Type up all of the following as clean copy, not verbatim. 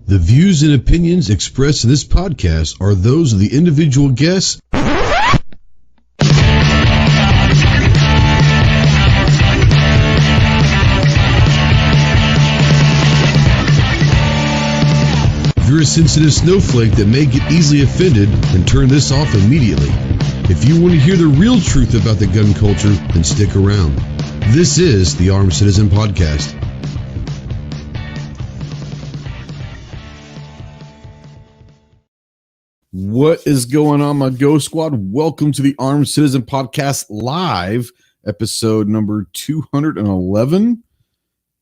The views and opinions expressed in this podcast are those of the individual guests. If you're a sensitive snowflake that may get easily offended, then turn this off immediately. If you want to hear the real truth about the gun culture, then stick around. This is the Armed Citizen Podcast. What is going on, my Ghost Squad? Welcome to the Armed Citizen Podcast Live, episode number 211.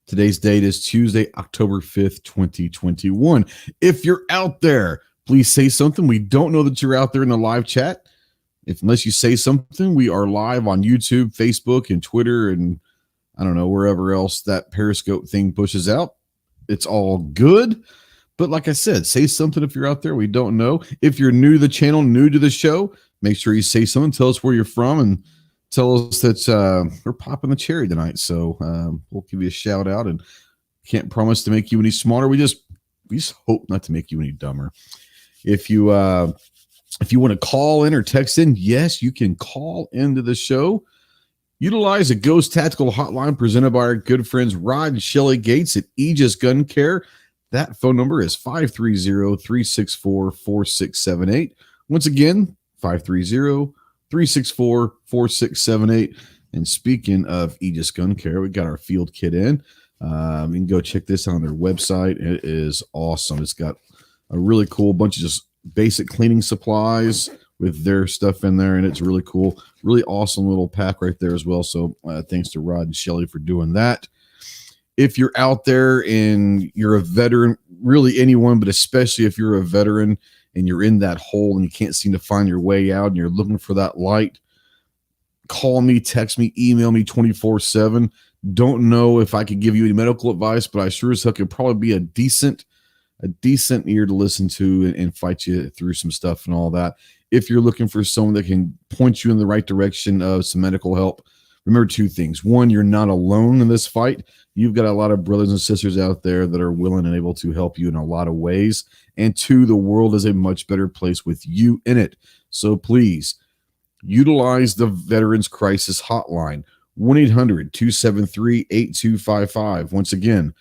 Today's date is Tuesday, October 5th, 2021. If you're out there, please say something. We don't know that you're out there in the live chat. Unless you say something, we are live on YouTube, Facebook, and Twitter, and I don't know, wherever else that Periscope thing pushes out. It's all good. But like I said, say something if you're out there. We don't know. If you're new to the channel, new to the show, make sure you say something. Tell us where you're from and tell us that we're popping the cherry tonight. So we'll give you a shout out, and can't promise to make you any smarter. We just hope not to make you any dumber. If you want to call in or text in, yes, you can call into the show. Utilize a Ghost Tactical Hotline presented by our good friends Rod and Shelly Gates at Aegis Gun Care. That phone number is 530-364-4678. Once again, 530-364-4678. And speaking of Aegis Gun Care, we got our field kit in. You can go check this out on their website. It is awesome. It's got a really cool bunch of just basic cleaning supplies with their stuff in there, and it's really cool. Really awesome little pack right there as well. So thanks to Rod and Shelly for doing that. If you're out there and you're a veteran, really anyone, but especially if you're a veteran and you're in that hole and you can't seem to find your way out and you're looking for that light, call me, text me, email me 24/7. Don't know if I could give you any medical advice, but I sure as hell could probably be a decent ear to listen to and fight you through some stuff and all that. If you're looking for someone that can point you in the right direction of some medical help, remember two things. One, you're not alone in this fight. You've got a lot of brothers and sisters out there that are willing and able to help you in a lot of ways. And two, the world is a much better place with you in it. So please utilize the Veterans Crisis Hotline, 1-800-273-8255. Once again,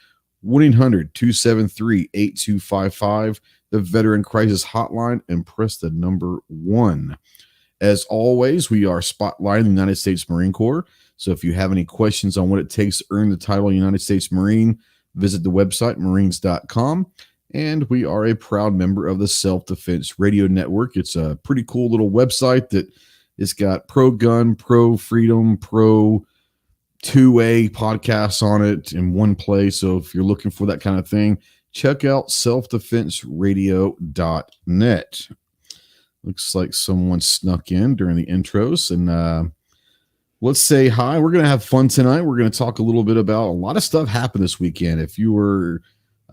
1-800-273-8255, the Veteran Crisis Hotline, and press the number 1. As always, we are spotlighting the United States Marine Corps. So if you have any questions on what it takes to earn the title of United States Marine, visit the website, marines.com. And we are a proud member of the Self-Defense Radio Network. It's a pretty cool little website that it's got pro-gun, pro-freedom, pro-2A podcasts on it in one place. So if you're looking for that kind of thing, check out selfdefenseradio.net. Looks like someone snuck in during the intros, and let's say hi. We're going to have fun tonight. We're going to talk a little bit about a lot of stuff happened this weekend. If you were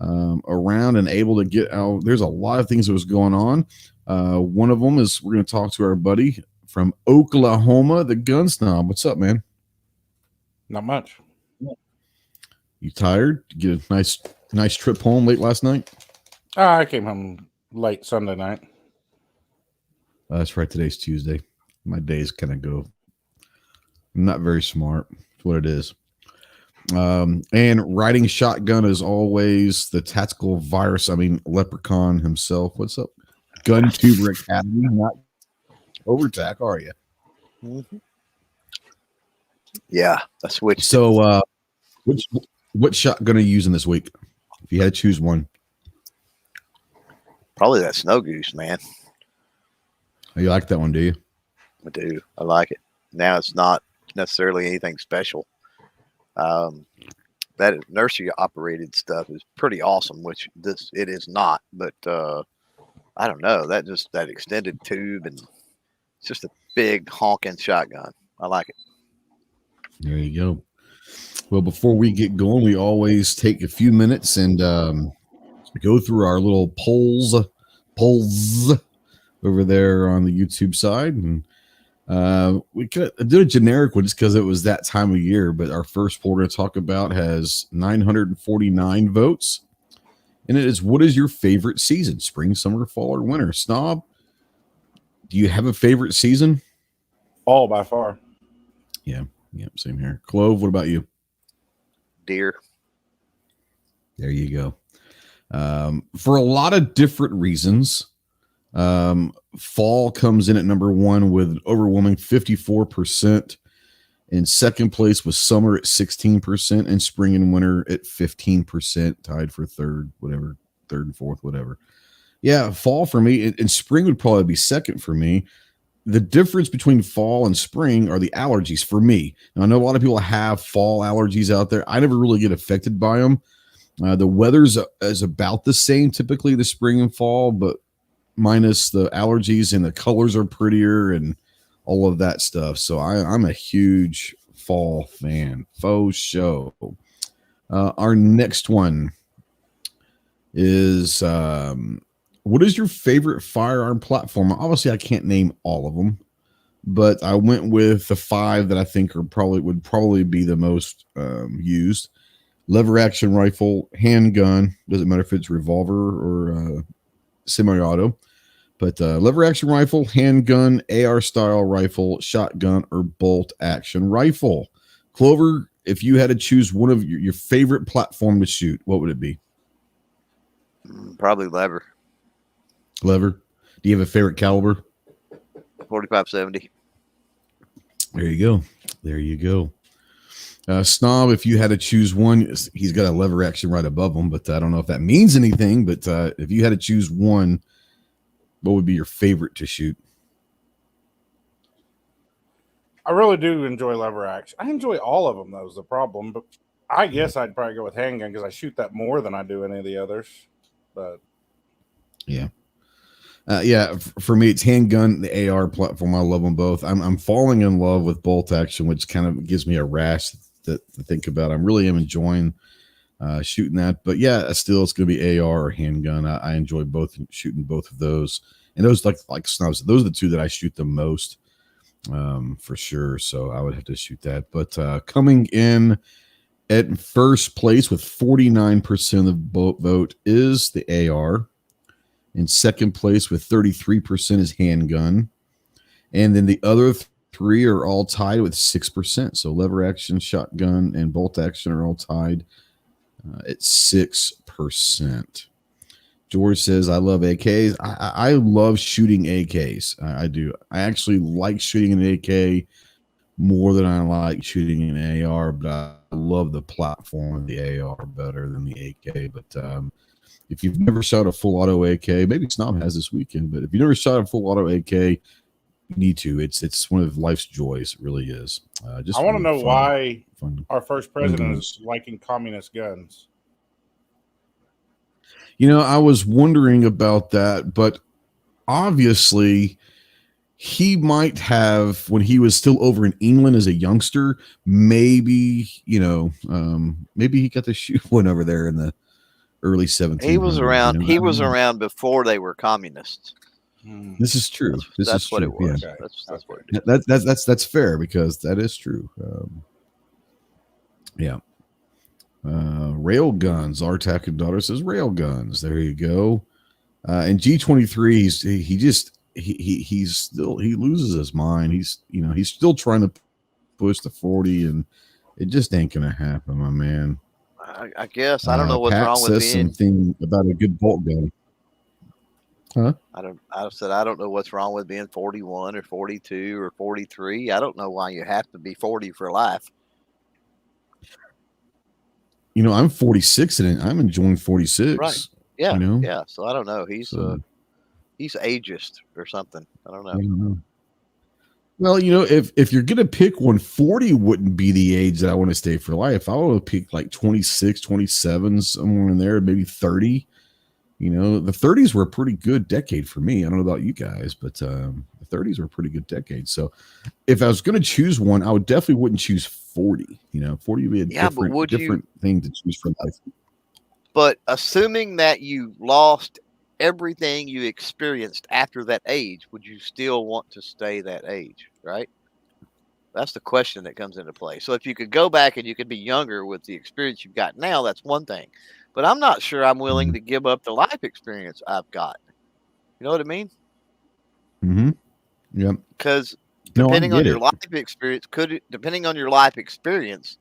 around and able to get out, there's a lot of things that was going on. One of them is we're going to talk to our buddy from Oklahoma, the Gun Snob. What's up, man? Not much. You tired? Get a nice trip home late last night? I came home late Sunday night. That's right. Today's Tuesday. My days kind of go. I'm not very smart. That's what it is. And riding shotgun is always the tactical virus. I mean, Leprechaun himself. What's up? Gun Tuber Academy. Not overtack, are you? Mm-hmm. Yeah, I switched. So, what shotgun are you using this week? If you had to choose one, probably that Snow Goose, man. You like that one, do you? I do. I like it. Now it's not necessarily anything special. That nursery operated stuff is pretty awesome, which it is not. But I don't know. That extended tube, and it's just a big honking shotgun. I like it. There you go. Well, before we get going, we always take a few minutes and go through our little polls over there on the YouTube side. And we could do a generic one just because it was that time of year. But our first poll we're going to talk about has 949 votes. and it is, what is your favorite season? Spring, summer, fall, or winter? Snob, do you have a favorite season? All by far. Yeah, same here. Clove, what about you? Deer. There you go. For a lot of different reasons, fall comes in at number one with an overwhelming 54%. In second place was summer at 16%, and spring and winter at 15%, tied for third and fourth, whatever. Yeah, fall for me, and spring would probably be second for me. The difference between fall and spring are the allergies for me. Now, I know a lot of people have fall allergies out there. I never really get affected by them. The weather's is about the same typically the spring and fall, but minus the allergies, and the colors are prettier and all of that stuff. So I'm a huge fall fan. Faux show. Our next one is what is your favorite firearm platform? Obviously, I can't name all of them, but I went with the 5 that I think would probably be the most used. Lever action rifle, handgun. Doesn't matter if it's revolver or semi-auto. But lever action rifle, handgun, AR style rifle, shotgun, or bolt action rifle. Clover, if you had to choose one of your favorite platform to shoot, what would it be? Probably lever. Lever. Do you have a favorite caliber? 45-70. There you go. Snob, if you had to choose one, he's got a lever action right above him, but I don't know if that means anything. But if you had to choose one, what would be your favorite to shoot? I really do enjoy lever action. I enjoy all of them, though, is the problem. But I guess I'd probably go with handgun because I shoot that more than I do any of the others. But yeah. For me, it's handgun, the AR platform. I love them both. I'm falling in love with bolt action, which kind of gives me a rash to think about. I really am enjoying shooting that, but yeah, still it's going to be AR or handgun. I enjoy shooting both of those, and those like Snobs, those are the 2 that I shoot the most, for sure. So I would have to shoot that. But coming in at first place with 49% of the vote is the AR. In second place with 33% is handgun, and then the other 3 are all tied with 6%. So lever action, shotgun, and bolt action are all tied at 6%. George says, I love AKs. I love shooting AKs. I do. I actually like shooting an AK more than I like shooting an AR, but I love the platform of the AR better than the AK. But if you've never shot a full auto AK, maybe Snob has this weekend, but if you've never shot a full auto AK, you need to. It's one of life's joys. It really is. Just I want to know why our first president guns. is liking communist guns. I was wondering about that, but obviously he might have, when he was still over in England as a youngster, maybe he got to shoot one over there in the early 1700s. He was around. He was around before they were communists. This is true. That's what it was. Yeah. That's what it is. That's fair, because that is true. Rail guns. Artak and daughter says rail guns. There you go. And G23, he loses his mind. He's still trying to push the 40, and it just ain't gonna happen, my man. I guess I don't know what's Pat wrong with says being. something about a good bolt gun. Huh? I don't know what's wrong with being 41 or 42 or 43. I don't know why you have to be 40 for life. I'm 46 and I'm enjoying 46. Right. Yeah. You know? Yeah. So I don't know. He's ageist or something. I don't know. Well, if you're gonna pick one, 40 wouldn't be the age that I want to stay for life. I want to pick like 26, 27, somewhere in there, maybe 30. The 30s were a pretty good decade for me. I don't know about you guys, but the 30s were a pretty good decade. So if I was going to choose one, I definitely wouldn't choose 40. 40 would be a different thing to choose for life. But assuming that you lost everything you experienced after that age, would you still want to stay that age, right? That's the question that comes into play. So if you could go back and you could be younger with the experience you've got now, that's one thing. but I'm not sure I'm willing to give up the life experience I've got. You know what I mean? Mm-hmm. Yep. Because No, I depending on get your it. life experience,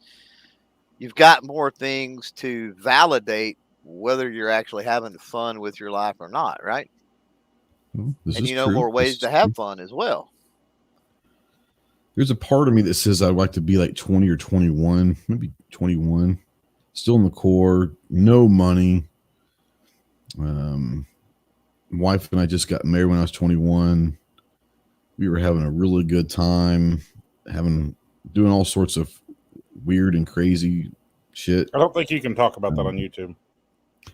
you've got more things to validate whether you're actually having fun with your life or not, right? Well, this And is you know true. more ways to have fun as well. There's a part of me that says I'd like to be like 20 or 21, maybe 21, still in the core, no money. Wife and I just got married when I was 21. We were having a really good time, doing all sorts of weird and crazy shit. I don't think you can talk about that on YouTube.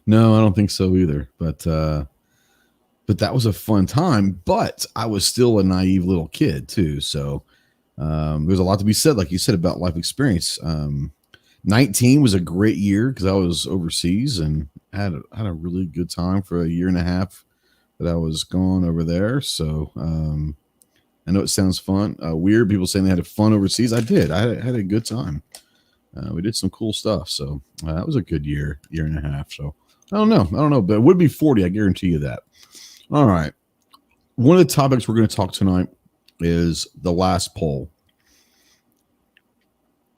No, I don't think so either. But that was a fun time. But I was still a naive little kid too. So there's a lot to be said, like you said, about life experience. 19 was a great year because I was overseas and had a really good time for a year and a half that I was gone over there. So I know it sounds fun, weird. People saying they had fun overseas. I did. I had a good time. We did some cool stuff. So that was a good year and a half. So I don't know, but it would be 40. I guarantee you that. All right. One of the topics we're going to talk tonight is the last poll.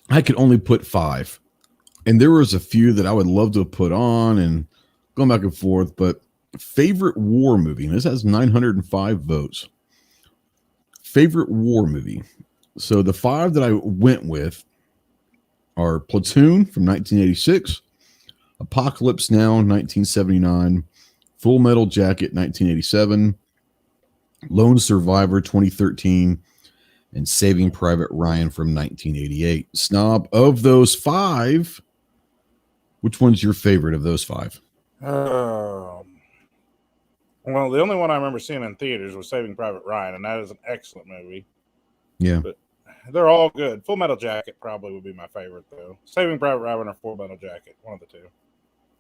I could only put 5, and there was a few that I would love to put on and going back and forth, but favorite war movie, and this has 905 votes. Favorite war movie. So the 5 that I went with are Platoon from 1986, Apocalypse Now 1979, Full Metal Jacket 1987, Lone Survivor 2013, and Saving Private Ryan from 1988. Snob, of those 5, which one's your favorite of those 5? Well, the only one I remember seeing in theaters was Saving Private Ryan, and that is an excellent movie. Yeah. But they're all good. Full Metal Jacket probably would be my favorite, though. Saving Private Ryan or Full Metal Jacket, one of the two.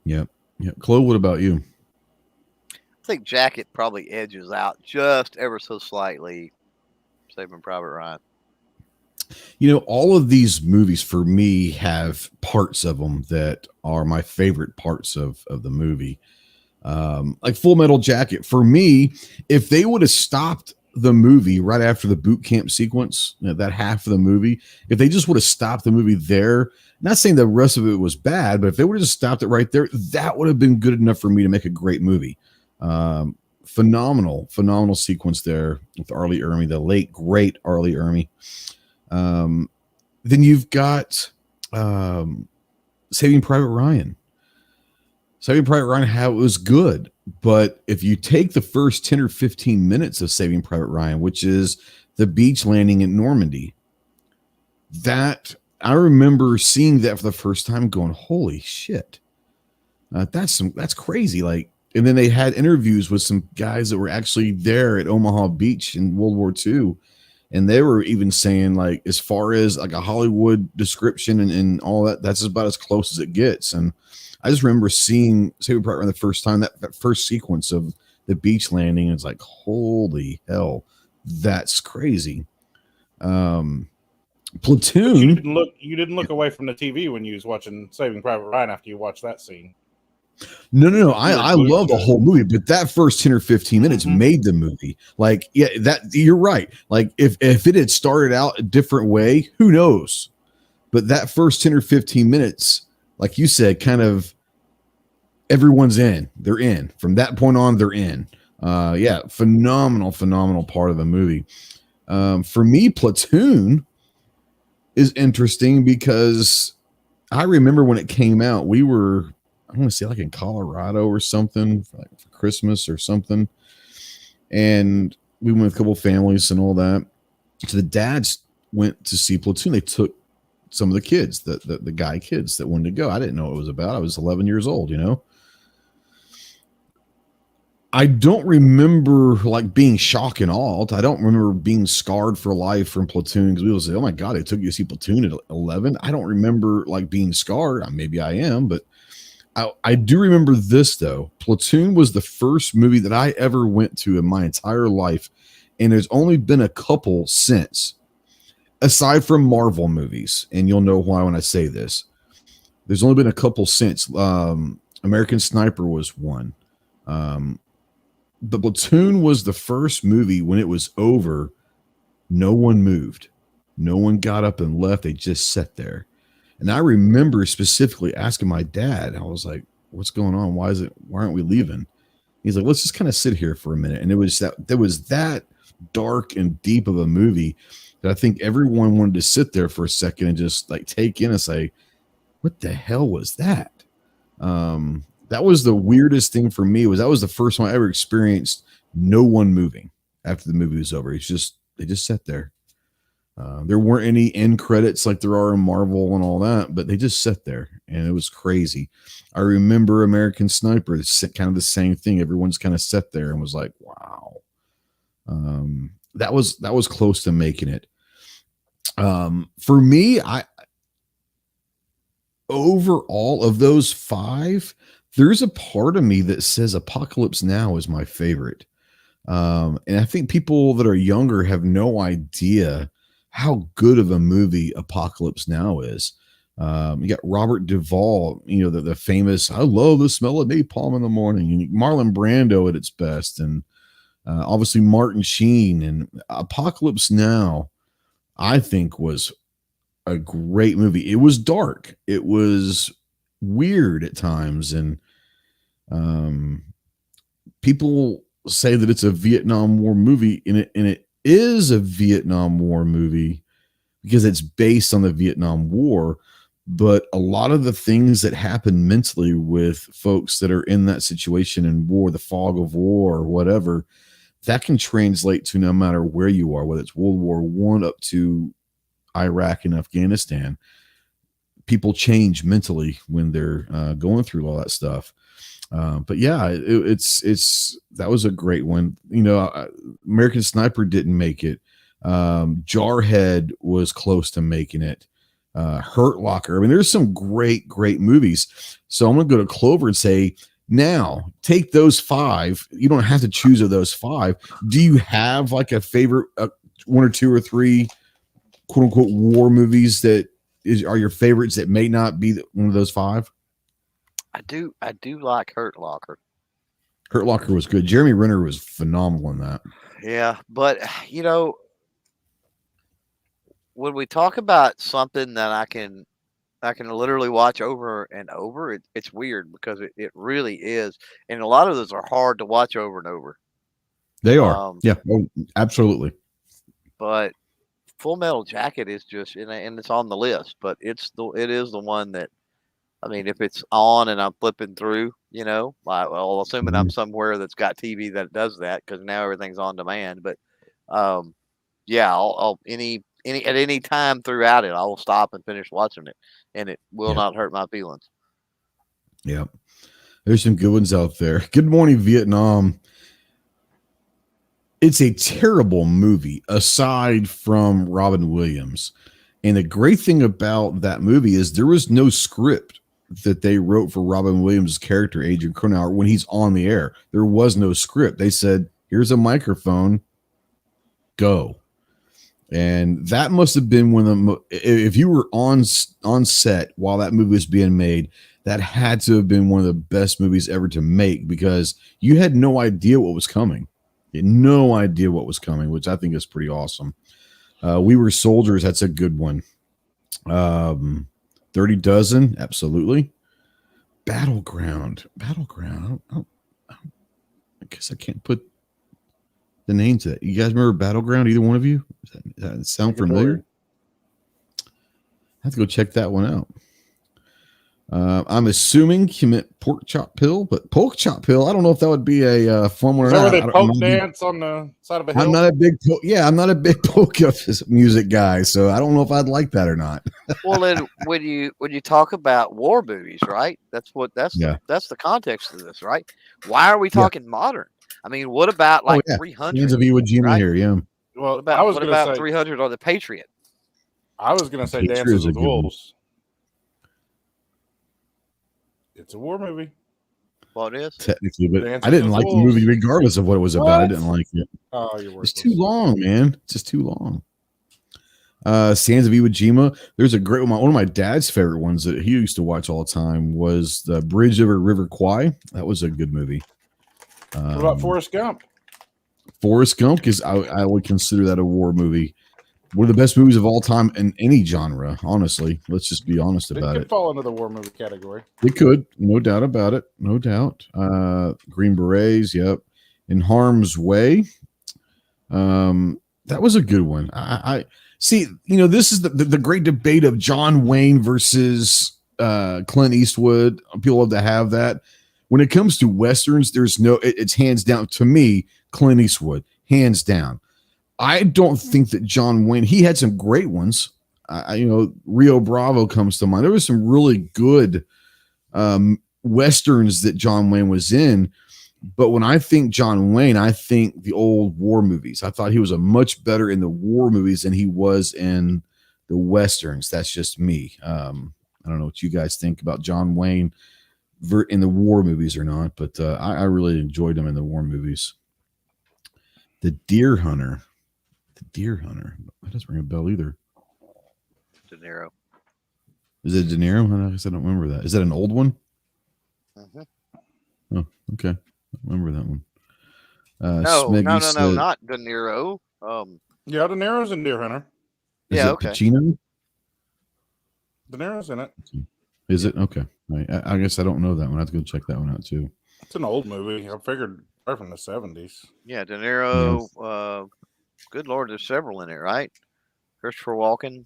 Yep. Yeah. Chloe, what about you? I think Jacket probably edges out just ever so slightly Saving Private Ryan. You know, all of these movies for me have parts of them that are my favorite parts of the movie. Like Full Metal Jacket, for me, if they would have stopped the movie right after the boot camp sequence, that half of the movie, if they just would have stopped the movie there, not saying the rest of it was bad, but if they would have just stopped it right there, that would have been good enough for me to make a great movie. Phenomenal sequence there with R. Lee Ermey, the late great R. Lee Ermey. Then you've got Saving Private Ryan. Saving Private Ryan, was good, but if you take the first 10 or 15 minutes of Saving Private Ryan, which is the beach landing in Normandy, that I remember seeing that for the first time, going, "Holy shit, that's crazy!" Like, and then they had interviews with some guys that were actually there at Omaha Beach in World War II. And they were even saying, like, as far as like a Hollywood description and all that, that's about as close as it gets. And I just remember seeing Saving Private Ryan the first time, that first sequence of the beach landing. It's like, holy hell, that's crazy. Platoon. You didn't look away from the TV when you was watching Saving Private Ryan after you watched that scene. No. I love the whole movie, but that first 10 or 15 minutes made the movie. Like, yeah, that you're right. Like, if it had started out a different way, who knows? But that first 10 or 15 minutes, like you said, kind of everyone's in. They're in. From that point on, they're in. Yeah, phenomenal part of the movie. For me, Platoon is interesting because I remember when it came out, we were, I want to say, like in Colorado or something, for Christmas or something. And we went with a couple of families and all that. So the dads went to see Platoon. They took some of the kids, the guy kids that wanted to go. I didn't know what it was about. I was 11 years old, you know. I don't remember like being shocked and awed. I don't remember being scarred for life from Platoon because we would say, "Oh my God, they took you to see Platoon at 11." I don't remember like being scarred. Maybe I am, but I do remember this, though. Platoon was the first movie that I ever went to in my entire life, and there's only been a couple since, aside from Marvel movies, and you'll know why when I say this. There's only been a couple since. American Sniper was one. The Platoon was the first movie when it was over. No one moved. No one got up and left. They just sat there. And I remember specifically asking my dad, I was like, what's going on? Why aren't we leaving? He's like, let's just kind of sit here for a minute. And there was that dark and deep of a movie that I think everyone wanted to sit there for a second and just like take in and say, what the hell was that? That was the weirdest thing for me. That was the first one I ever experienced no one moving after the movie was over. They just sat there. There weren't any end credits like there are in Marvel and all that, but they just sat there, and it was crazy. I remember American Sniper, it's kind of the same thing. Everyone's kind of sat there and was like, wow. That was close to making it. For me, overall of those 5, there's a part of me that says Apocalypse Now is my favorite. And I think people that are younger have no idea how good of a movie Apocalypse Now is. You got Robert Duvall, the famous, I love the smell of napalm in the morning, and Marlon Brando at its best. And obviously Martin Sheen. And Apocalypse Now, I think, was a great movie. It was dark. It was weird at times. And people say that it's a Vietnam War movie, and it is a Vietnam War movie because it's based on the Vietnam War. But a lot of the things that happen mentally with folks that are in that situation in war, the fog of war or whatever, that can translate to no matter where you are, whether it's World War I up to Iraq and Afghanistan. People change mentally when they're going through all that stuff. But yeah, it's that was a great one. American Sniper didn't make it. Jarhead was close to making it. Hurt Locker. I mean, there's some great movies. So I'm going to go to Clover and say, now take those 5. You don't have to choose of those 5. Do you have like a favorite, 1 or 2 or 3 quote unquote war movies that are your favorites that may not be one of those 5? I do like Hurt Locker. Hurt Locker was good. Jeremy Renner was phenomenal in that. Yeah, but when we talk about something that I can literally watch over and over, it's weird because it really is, and a lot of those are hard to watch over and over. They are, yeah, absolutely. But Full Metal Jacket is just, and it's on the list, but it is the one that, I mean, if it's on and I'm flipping through, assuming I'm somewhere that's got TV that does that, because now everything's on demand. But yeah, I'll at any time throughout it, I will stop and finish watching it, and it will not hurt my feelings. Yeah, there's some good ones out there. Good Morning Vietnam. It's a terrible movie aside from Robin Williams. And the great thing about that movie is there was no script that they wrote for Robin Williams' character, Adrian Cronauer, when he's on the air. There was no script. They said, here's a microphone, go. And that must have been one of the if you were on set while that movie was being made, that had to have been one of the best movies ever to make, because you had no idea what was coming. You had no idea what was coming, which I think is pretty awesome. We Were Soldiers. That's a good one. 30 Dozen. Absolutely. Battleground. I guess I can't put the name to it. You guys remember Battleground? Either one of you? Does that sound familiar? I have to go check that one out. I'm assuming you meant Pork Chop Pill, but Pork Chop Pill, I don't know if that would be a fun one or not. They polka dance on the side of a hill? I'm not a big polka music guy, so I don't know if I'd like that or not. Well, then when you talk about war movies, right? That's the context of this, right? Why are we talking modern? I mean, what about 300? Hands of Iwo Jima here, yeah. Well, what about 300 or the Patriot? I was going to say Dances with Wolves. It's a war movie. Well, it is. Technically, but I didn't like the movie regardless of what it was about. I didn't like it. Oh, you're worthless. It's too long, man. It's just too long. Sands of Iwo Jima. There's a great one of my dad's favorite ones that he used to watch all the time was the Bridge over River Kwai. That was a good movie. What about Forrest Gump? Forrest Gump is I would consider that a war movie. One of the best movies of all time in any genre, honestly. Let's just be honest about It it. could fall into the war movie category. It could, no doubt about it. No doubt. Green Berets, yep. In Harm's Way. That was a good one. I see, this is the great debate of John Wayne versus Clint Eastwood. People love to have that. When it comes to Westerns, it's hands down to me, Clint Eastwood, hands down. I don't think that John Wayne, he had some great ones. Rio Bravo comes to mind. There was some really good Westerns that John Wayne was in. But when I think John Wayne, I think the old war movies. I thought he was a much better in the war movies than he was in the Westerns. That's just me. I don't know what you guys think about John Wayne in the war movies or not, but I really enjoyed him in the war movies. The Deer Hunter. That doesn't ring a bell either. De Niro. Is it De Niro? I guess I don't remember that. Is that an old one? Mm-hmm. Oh, okay. I remember that one. No, not De Niro. Yeah, De Niro's in Deer Hunter. Is it okay. Pacino? De Niro's in it. Is it? Okay. I guess I don't know that one. I have to go check that one out too. It's an old movie. I figured right from the 70s. Yeah, De Niro. Good Lord, there's several in it, right? Christopher Walken,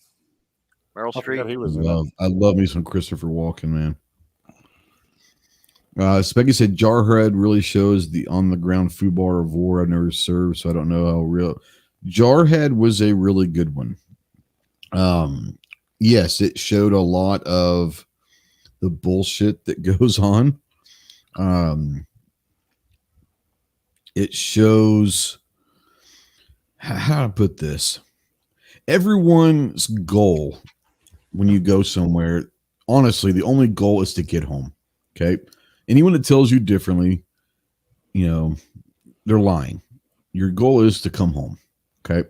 Meryl I forgot Streep. he was in it. I love me some Christopher Walken, man. Specky said Jarhead really shows the on-the-ground foobar of war I've never served, so I don't know how real. Jarhead was a really good one. Yes, it showed a lot of the bullshit that goes on. It shows how to put this. Everyone's goal when you go somewhere, honestly, the only goal is to get home. Okay. Anyone that tells you differently, they're lying. Your goal is to come home. Okay.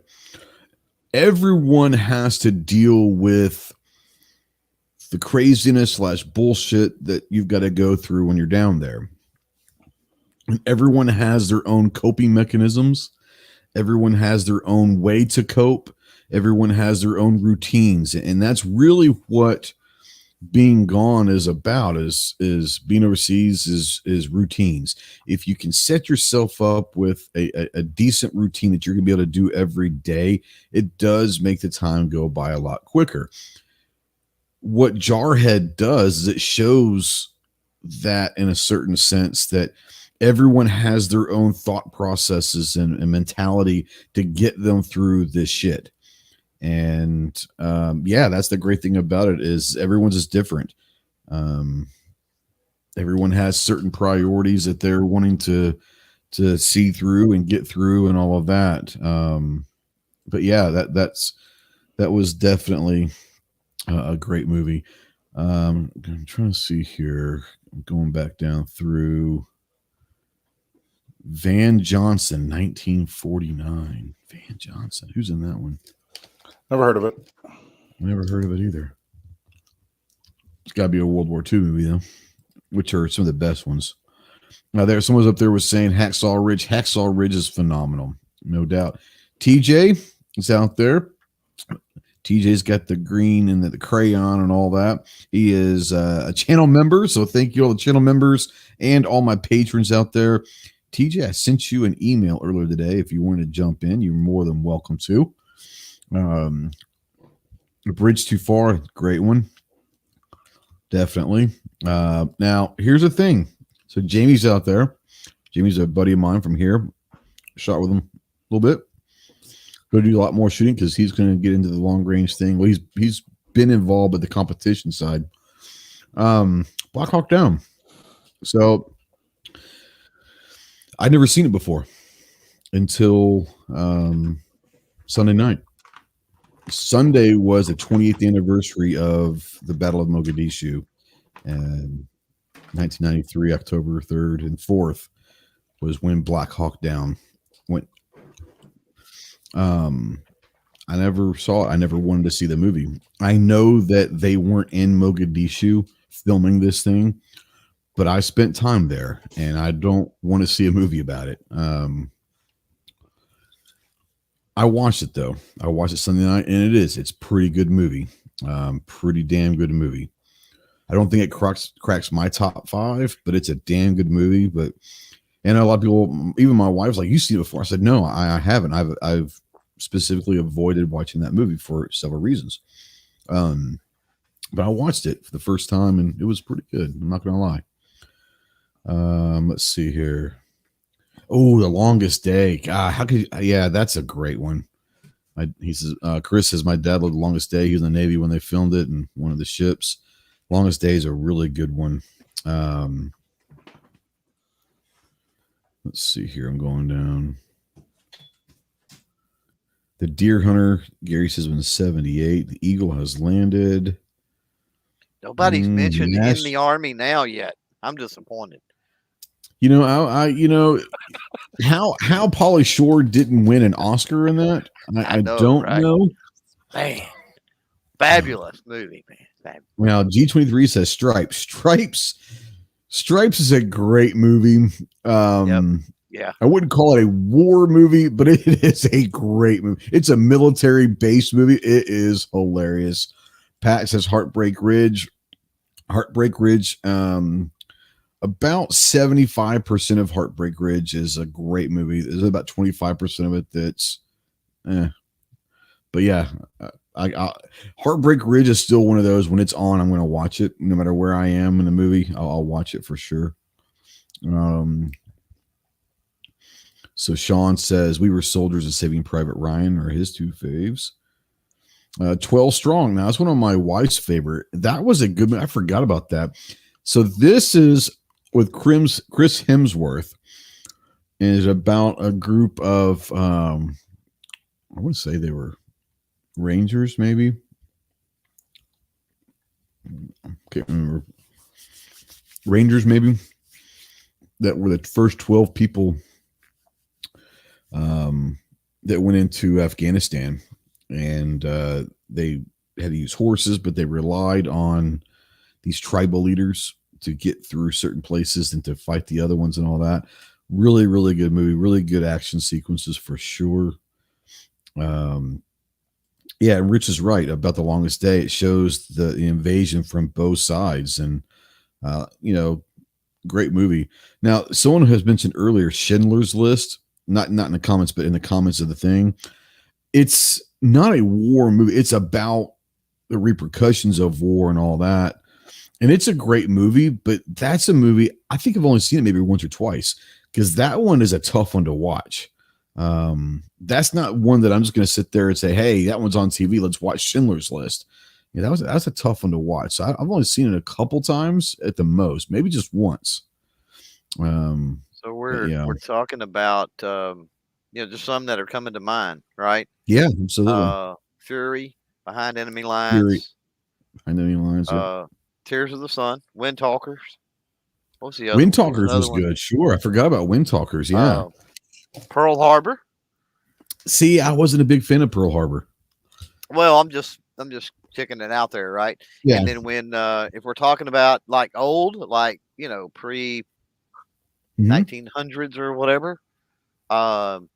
Everyone has to deal with the craziness / bullshit that you've got to go through when you're down there. And everyone has their own coping mechanisms. Everyone has their own way to cope. Everyone has their own routines. And that's really what being gone is about, is being overseas is routines. If you can set yourself up with a decent routine that you're going to be able to do every day, it does make the time go by a lot quicker. What Jarhead does is it shows that in a certain sense that everyone has their own thought processes and mentality to get them through this shit. And that's the great thing about it is everyone's just different. Everyone has certain priorities that they're wanting to see through and get through and all of that. But yeah, that was definitely a great movie. I'm trying to see here. I'm going back down through Van Johnson, 1949. Van Johnson. Who's in that one? Never heard of it. Never heard of it either. It's got to be a World War II movie, though, which are some of the best ones. Now, someone up there was saying Hacksaw Ridge. Hacksaw Ridge is phenomenal, no doubt. TJ is out there. TJ's got the green and the crayon and all that. He is a channel member, so thank you all the channel members and all my patrons out there. TJ, I sent you an email earlier today. If you wanted to jump in, you're more than welcome to. A Bridge Too Far, great one. Definitely. Now, here's the thing. So Jamie's out there. Jamie's a buddy of mine from here. Shot with him a little bit. Going to do a lot more shooting because he's going to get into the long range thing. Well, he's been involved with the competition side. Black Hawk Down. So I'd never seen it before until Sunday night. Sunday was the 28th anniversary of the Battle of Mogadishu, and 1993, October 3rd and 4th was when Black Hawk Down went. I never saw it. I never wanted to see the movie. I know that they weren't in Mogadishu filming this thing, but I spent time there, and I don't want to see a movie about it. I watched it though. I watched it Sunday night, and it's a pretty good movie. Pretty damn good movie. I don't think it cracks my top 5, but it's a damn good movie. But and a lot of people, even my wife's like, "You've seen it before?" I said, "No, I haven't. I've specifically avoided watching that movie for several reasons." But I watched it for the first time, and it was pretty good. I'm not gonna lie. Let's see here. Oh, The Longest Day. God, how could you, yeah, that's a great one. He says, Chris says, my dad lived The Longest Day. He was in the Navy when they filmed it, and one of the ships. Longest Day is a really good one. Let's see here. I'm going down. The Deer Hunter, Gary says, was in 78. The Eagle has landed. Nobody's mentioned in the Army now yet. I'm disappointed. You know, how Pauly Shore didn't win an Oscar in that? I don't know. Man, fabulous movie, man. Fabulous. Well, G23 says Stripes. Stripes is a great movie. Yeah. I wouldn't call it a war movie, but it is a great movie. It's a military-based movie. It is hilarious. Pat says Heartbreak Ridge. About 75% of Heartbreak Ridge is a great movie. There's about 25% of it that's But yeah, Heartbreak Ridge is still one of those, when it's on, I'm going to watch it. No matter where I am in the movie, I'll watch it for sure. So Sean says, We Were Soldiers and Saving Private Ryan are his 2 faves. 12 Strong. Now, that's one of my wife's favorite. That was a good movie. I forgot about that. So this is with Chris Hemsworth, and is about a group of, I would say they were Rangers, maybe. I can't remember. Rangers, maybe. That were the first 12 people that went into Afghanistan. And they had to use horses, but they relied on these tribal leaders to get through certain places and to fight the other ones and all that. Really, really good movie. Really good action sequences for sure. Yeah, and Rich is right about The Longest Day. It shows the invasion from both sides, and great movie. Now, someone has mentioned earlier Schindler's List, not in the comments, but in the comments of the thing. It's not a war movie. It's about the repercussions of war and all that. And it's a great movie, but that's a movie, I think I've only seen it maybe once or twice, because that one is a tough one to watch. That's not one that I'm just going to sit there and say, hey, that one's on TV, let's watch Schindler's List. Yeah, that's a tough one to watch. So I've only seen it a couple times at the most, maybe just once. So we're talking about just some that are coming to mind, right? Yeah, absolutely. Fury, Behind Enemy Lines. Yeah. Tears of the Sun, Wind Talkers. What's the other? Wind Talkers was good. Sure, I forgot about Wind Talkers. Yeah. Pearl Harbor. See, I wasn't a big fan of Pearl Harbor. Well, I'm just checking it out there, right? Yeah. And then when if we're talking about like old, like pre 1900s or whatever,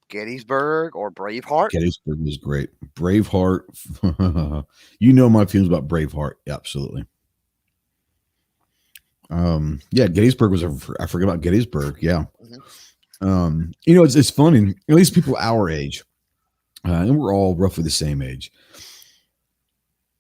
Gettysburg or Braveheart. Gettysburg was great. Braveheart. My feelings about Braveheart. Yeah, absolutely. Gettysburg was I forgot about Gettysburg. Yeah. It's funny, at least people our age, and we're all roughly the same age.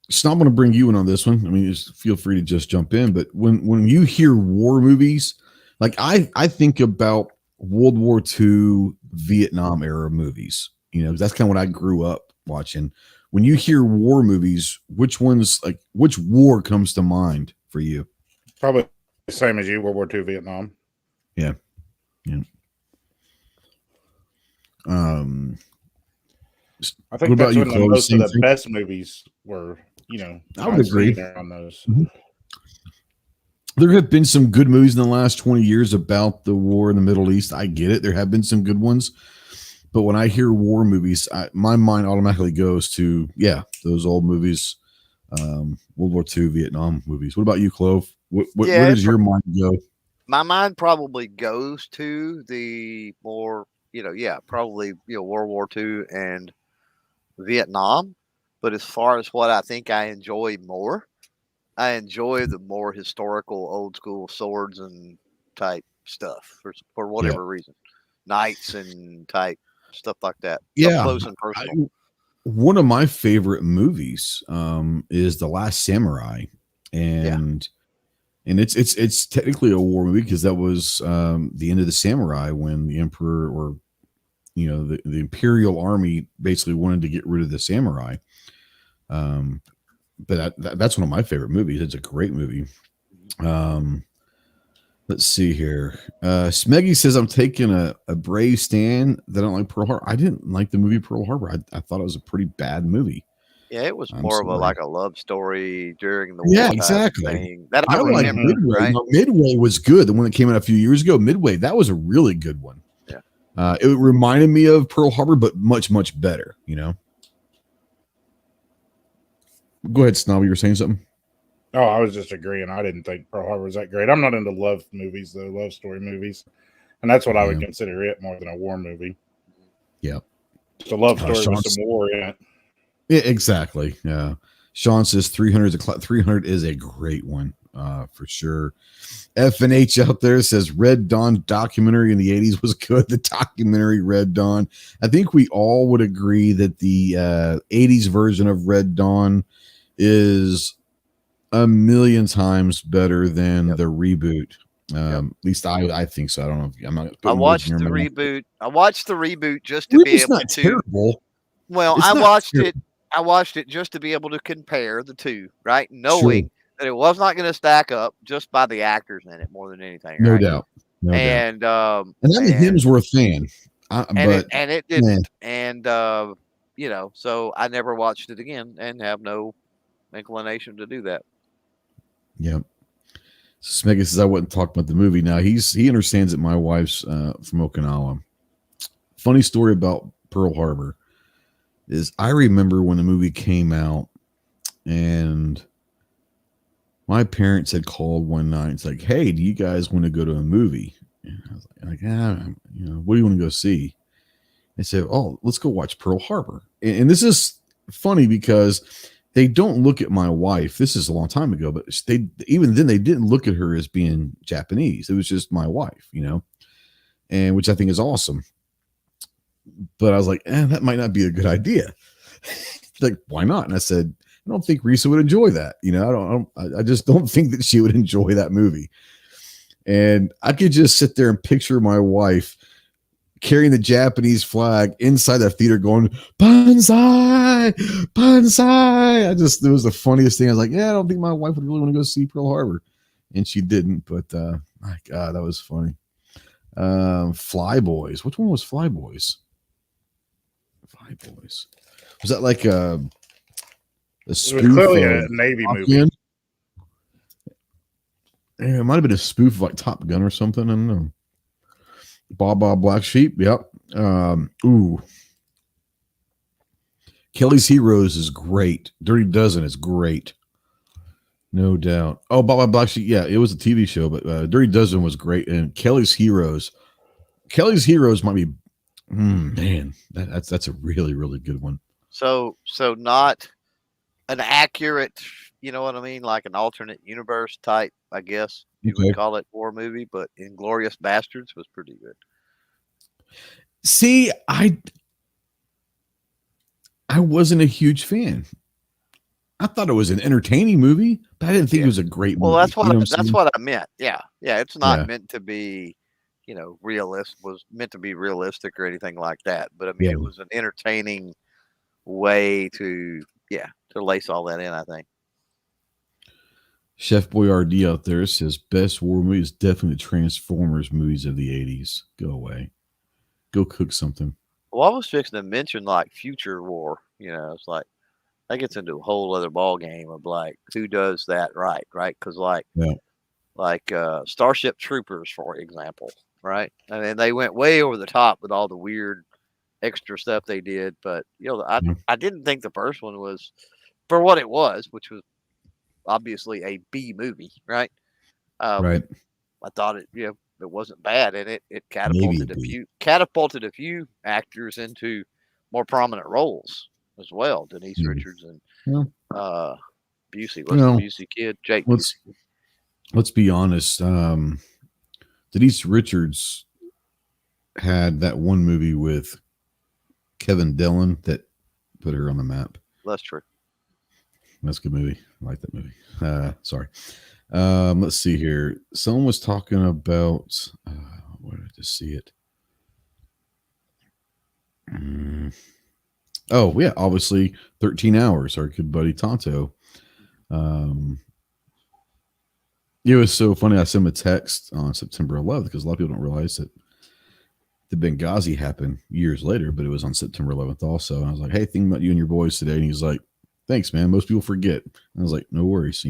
It's not going to bring you in on this one. I mean, just feel free to just jump in. But when you hear war movies, like I think about World War II, Vietnam era movies, that's kind of what I grew up watching. When you hear war movies, which war comes to mind for you? Probably the same as you, World War II, Vietnam. Yeah. I think that's when most of the best movies were, I would agree on those. Mm-hmm. There have been some good movies in the last 20 years about the war in the Middle East. I get it. There have been some good ones, But when I hear war movies, my mind automatically goes to those old movies, World War II, Vietnam movies. What about you, Clove? Where does your mind go? My mind probably goes to the more, probably World War II and Vietnam. But as far as what I think I enjoy more, I enjoy the more historical, old school swords and type stuff for whatever reason, knights and type stuff like that. Yeah, up close and personal. One of my favorite movies is The Last Samurai, and it's technically a war movie because that was the end of the samurai when the emperor or the imperial army basically wanted to get rid of the samurai. But that's one of my favorite movies. It's a great movie. Let's see here. Smeggy says, I'm taking a brave stand that I don't like Pearl Harbor. I didn't like the movie Pearl Harbor. I thought it was a pretty bad movie. Yeah, it was more of a love story during the war. Yeah, exactly. Thing that I remember. Midway. Right? Midway was good. The one that came out a few years ago. Midway, that was a really good one. Yeah. It reminded me of Pearl Harbor, but much, much better, Go ahead, Snobby. You were saying something? Oh, I was just agreeing. I didn't think Pearl Harbor was that great. I'm not into love movies, though, love story movies. And that's what I would consider it more than a war movie. Yeah. It's a love story with some war in it. Yeah, exactly. Yeah. Sean says 300 is a great one, for sure. F&H out there says Red Dawn documentary in the 80s was good. The documentary Red Dawn. I think we all would agree that the 80s version of Red Dawn is a million times better than the reboot. At least I think so. I don't know if I'm not. I watched the reboot. I watched the reboot just to be able to. Terrible. Well, I watched it. I watched it just to be able to compare the two, right? Knowing that it was not going to stack up just by the actors in it more than anything. No right? doubt. No and doubt. And I'm a Hemsworth fan. And it didn't. And so I never watched it again and have no inclination to do that. Yep. Smeggy says I wouldn't talk about the movie. Now he understands that my wife's from Okinawa. Funny story about Pearl Harbor is I remember when the movie came out and my parents had called one night. It's like, hey, do you guys want to go to a movie? And I was like, what do you want to go see? They said, oh, let's go watch Pearl Harbor. And this is funny because they don't look at my wife. This is a long time ago, but even then they didn't look at her as being Japanese. It was just my wife, and which I think is awesome. But I was like, that might not be a good idea. Like, why not? And I said, I don't think Risa would enjoy that. I just don't think that she would enjoy that movie. And I could just sit there and picture my wife carrying the Japanese flag inside the theater going, Banzai, Banzai. It was the funniest thing. I was like, I don't think my wife would really want to go see Pearl Harbor. And she didn't, but my God, that was funny. Fly Boys. Which one was Fly Boys? Fly Boys. Was that like a spoof? It was clearly a Navy movie. Yeah, it might have been a spoof of like Top Gun or something. I don't know. Bob Black Sheep. Yep. Kelly's Heroes is great. Dirty Dozen is great. No doubt. Oh, Bob Black Sheep. Yeah, it was a TV show, but Dirty Dozen was great. And Kelly's Heroes might be, man, that's a really, really good one. So not an accurate, you know what I mean? Like an alternate universe type, I guess you would call it war movie, but Inglourious Bastards was pretty good. See, I wasn't a huge fan. I thought it was an entertaining movie, but I didn't think it was a great movie. Well, that's what I meant. Yeah. It's not meant to be, was meant to be realistic or anything like that. But I mean, it was an entertaining way to lace all that in, I think. Chef Boyardee out there says best war movie is definitely the Transformers movies of the 80s. Go away. Go cook something. Well, I was fixing to mention like Future War. It's like that gets into a whole other ball game of like who does that right? Because like Starship Troopers, for example, right? I mean, they went way over the top with all the weird extra stuff they did. But Yeah. I didn't think the first one was for what it was, which was obviously a B movie, right? Right. I thought it it wasn't bad, and it Maybe catapulted a few actors into more prominent roles as well. Denise Yeah. Richards and Yeah. Busey. What's the Busey kid? Jake. Let's be honest. Denise Richards had that one movie with Kevin Dillon that put her on the map. That's true. That's a good movie. I like that movie. Sorry. Let's see here. Someone was talking about where did I just see it? Oh, yeah, obviously 13 Hours, our good buddy Tonto. It was so funny. I sent him a text on September 11th because a lot of people don't realize that the Benghazi happened years later, but it was on September 11th also. And I was like, hey, thinking about you and your boys today. And he's like, thanks, man. Most people forget. And I was like, no worries,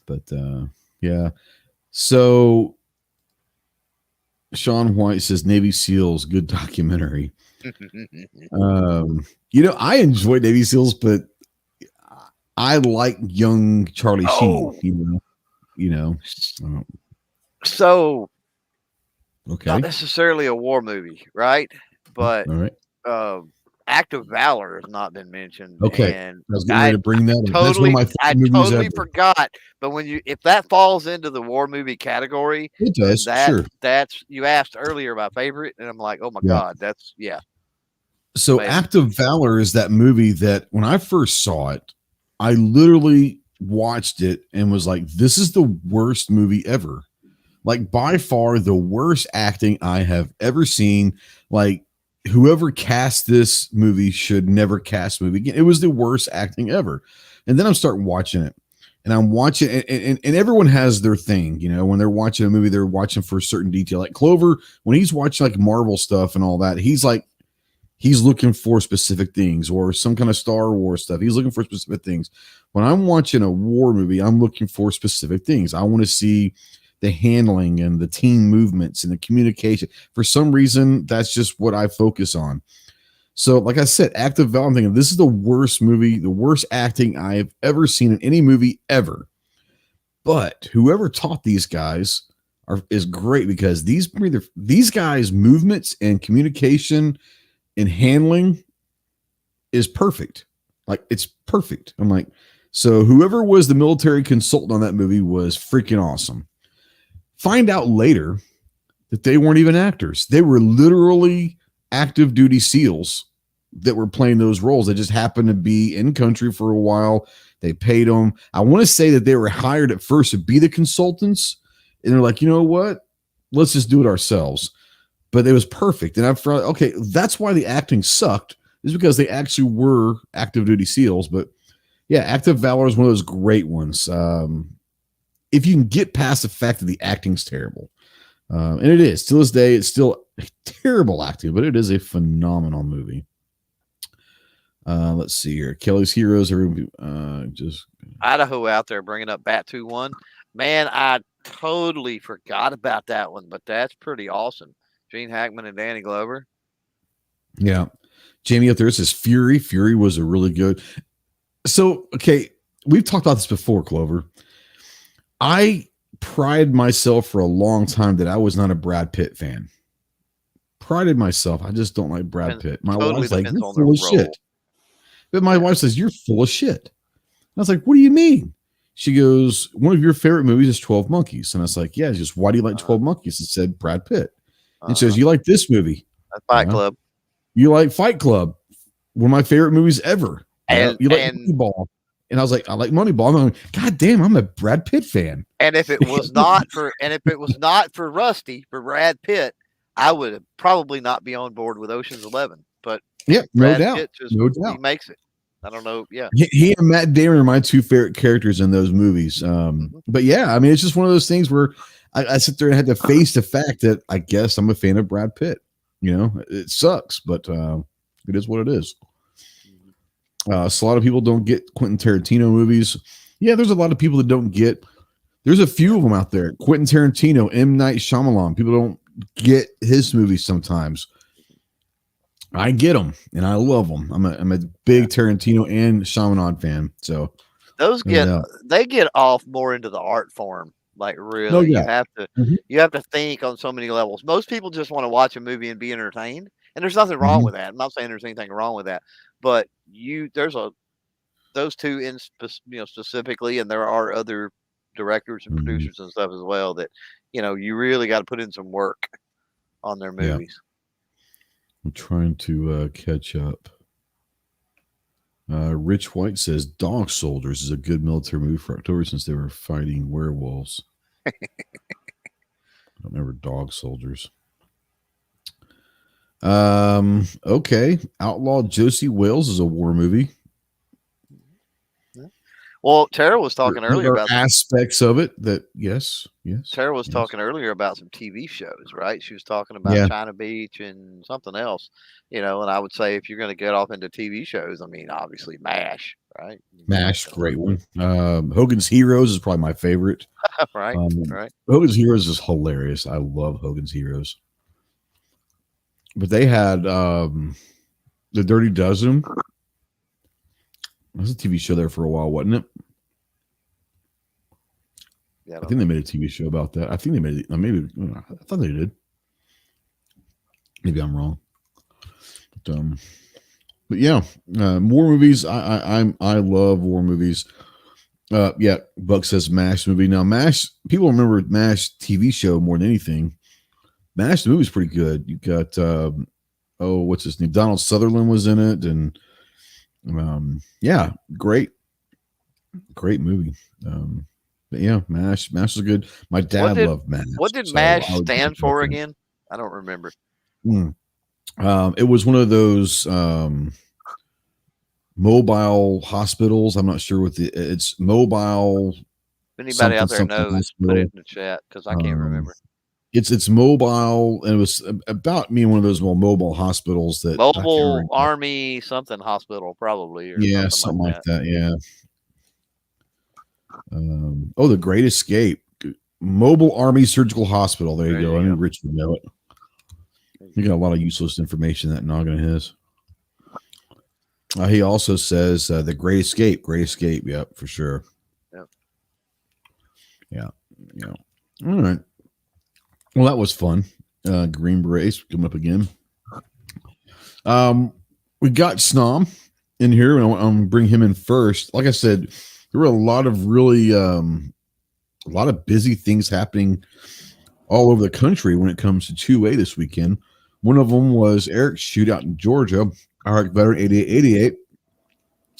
But yeah. So Sean White says Navy SEALs, good documentary. I enjoy Navy SEALs, but I like young Charlie Sheen, So okay. not necessarily a war movie, right? But all right. Act of Valor has not been mentioned. Okay. And I was getting ready to bring that up. That's one of my favorite I movies totally ever. forgot. But if that falls into the war movie category, it does. Sure. That's you asked earlier about favorite, and I'm like, oh my God, that's So amazing. Act of Valor is that movie that when I first saw it, I literally watched it and was like, this is the worst movie ever. Like by far the worst acting I have ever seen. Like whoever cast this movie should never cast a movie again. It was the worst acting ever. And then I'm starting watching it. And I'm watching and everyone has their thing, when they're watching a movie, they're watching for a certain detail. Like Clover, when he's watching like Marvel stuff and all that, he's looking for specific things, or some kind of Star Wars stuff. He's looking for specific things. When I'm watching a war movie, I'm looking for specific things. I want to see the handling and the team movements and the communication. For some reason, that's just what I focus on. So, like I said, Act of Valor, I'm thinking this is the worst movie, the worst acting I've ever seen in any movie ever. But whoever taught these guys is great, because these guys' movements and communication and handling is perfect. Like, it's perfect. I'm like, so whoever was the military consultant on that movie was freaking awesome. Find out later that they weren't even actors. They were literally active duty SEALs that were playing those roles. They just happened to be in country for a while. They paid them. I want to say that they were hired at first to be the consultants. And they're like, you know what? Let's just do it ourselves. But it was perfect. And I thought, okay, that's why the acting sucked, is because they actually were active duty SEALs. But yeah, Act of Valor is one of those great ones. If you can get past the fact that the acting's terrible. And it is. To this day, it's still terrible acting, but it is a phenomenal movie. Let's see here. Kelly's Heroes. Just Idaho out there bringing up Bat 2-1. Man, I totally forgot about that one, but that's pretty awesome. Gene Hackman and Danny Glover. Yeah. Jamie up there says Fury. Fury was a really good. So, okay, we've talked about this before, Clover. I prided myself for a long time that I was not a Brad Pitt fan. Prided myself. I just don't like Brad Pitt. My wife's like, you're full of shit. But my wife says, you're full of shit. I was like, what do you mean? She goes, one of your favorite movies is 12 Monkeys. And I was like, yeah. She goes, why do you like 12 Monkeys? It said Brad Pitt. And she says, you like this movie? Fight Club. You like Fight Club. One of my favorite movies ever. And you like Moneyball. And I was like, I like Moneyball. I'm like, God damn, I'm a Brad Pitt fan. And if it was not for Rusty, for Brad Pitt, I would probably not be on board with Ocean's 11. But yeah, Brad no doubt. Pitt he makes it. I don't know. Yeah. He and Matt Damon are my two favorite characters in those movies. But yeah, I mean, it's just one of those things where I sit there and had to face the fact that I guess I'm a fan of Brad Pitt. It sucks, but it is what it is. So a lot of people don't get Quentin Tarantino movies. Yeah, there's a lot of people that don't get. There's a few of them out there. Quentin Tarantino, M. Night Shyamalan. People don't get his movies sometimes. I get them and I love them. I'm a big Tarantino and Shyamalan fan. So Those no doubt. they get off more into the art form. Like No really, doubt. Mhm. you have to think on so many levels. Most people just want to watch a movie and be entertained, and there's nothing wrong Mhm. with that. I'm not saying there's anything wrong with that, but those two specifically, and there are other directors and Mhm. producers and stuff as well that you really got to put in some work on their Yeah. movies. I'm trying to catch up. Rich White says Dog Soldiers is a good military movie for October since they were fighting werewolves. I don't remember Dog Soldiers. Okay. Outlaw Josie Wales is a war movie. Well, Tara was talking There earlier are about aspects of it that yes. Tara was talking earlier about some TV shows, right? She was talking about Yeah. China Beach and something else, and I would say if you're going to get off into TV shows, I mean, obviously MASH, right? MASH, great one. Hogan's Heroes is probably my favorite. Right, right. Hogan's Heroes is hilarious. I love Hogan's Heroes. But they had The Dirty Dozen. That was a TV show there for a while, wasn't it? Yeah, I think they made a TV show about that. I think they made it. Maybe I thought they did. Maybe I'm wrong. But yeah, war movies. I love war movies. Yeah, Buck says MASH movie. Now MASH, people remember MASH TV show more than anything. MASH the movie's pretty good. You got what's his name? Donald Sutherland was in it, and yeah, great movie. But yeah, MASH is good. My dad loved MASH. What did so MASH stand for again? I don't remember. It was one of those mobile hospitals. I'm not sure what it's mobile. If anybody out there knows, hospital. put it in the chat because I can't remember. It's mobile, and it was about me one of those mobile hospitals that Mobile Army something hospital probably. Or something like that. Yeah. The Great Escape, Mobile Army Surgical Hospital. There you go. I knew Rich would know it. You got a lot of useless information in that noggin of his. He also says The Great Escape. Great Escape. Yep, for sure. Yep. Yeah. All right. Well, that was fun. Green Berets coming up again. We got Snom in here, and I'm going to bring him in first. Like I said, there were a lot of really a lot of busy things happening all over the country when it comes to 2A this weekend. One of them was Eric's shootout in Georgia, Eric Veteran 8888.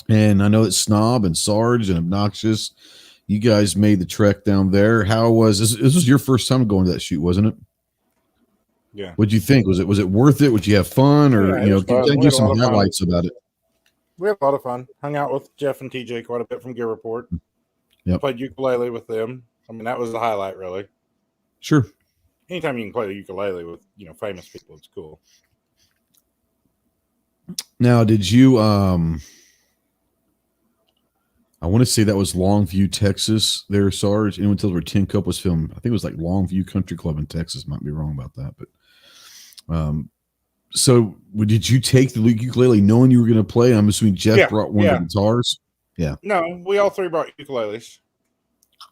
And I know that Snob and Sarge and Obnoxious, you guys made the trek down there. How was this? This was your first time going to that shoot, wasn't it? Yeah. What'd you think? Was it worth it? Would you have fun? Or can you give some highlights about it? We had a lot of fun. Hung out with Jeff and TJ quite a bit from Gear Report. Yep. Played ukulele with them. I mean, that was the highlight, really. Sure. Anytime you can play the ukulele with famous people, it's cool. Now, did you I want to say that was Longview, Texas there, Sarge. Anyone tells where Tin Cup was filmed? I think it was like Longview Country Club in Texas. Might be wrong about that, but so did you take the ukulele knowing you were going to play? I'm assuming Jeff brought one of the guitars. Yeah. No, we all three brought ukuleles.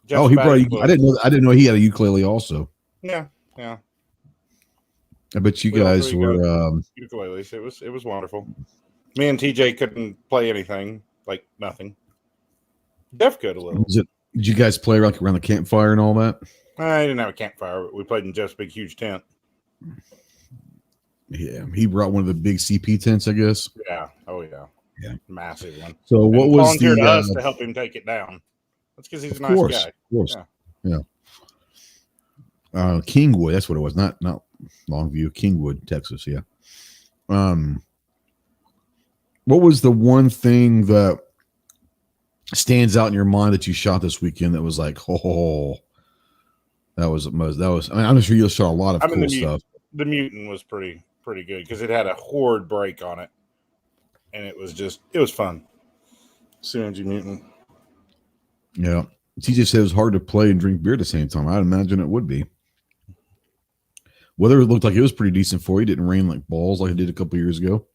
Jeff's he brought. I didn't know he had a ukulele also. Yeah. I bet you guys were ukuleles. It was wonderful. Me and TJ couldn't play anything, like nothing. Jeff could a little. Did you guys play around the campfire and all that? I didn't have a campfire. We played in Jeff's big, huge tent. Yeah, he brought one of the big CP tents, I guess. Yeah. Oh yeah. Yeah. Massive one. So what was volunteered us to help him take it down? That's because he's a nice guy. Of course. Yeah. Kingwood, that's what it was. Not Longview, Kingwood, Texas. Yeah. What was the one thing that stands out in your mind that you shot this weekend that was like, that was. I mean, I'm sure you shot a lot of cool stuff. The Mutant was pretty good because it had a horde break on it, and it was fun. Synergy Mutant. Yeah. TJ said it was hard to play and drink beer at the same time. I'd imagine it would be. weather looked like it was pretty decent for you. It didn't rain like balls like it did a couple years ago.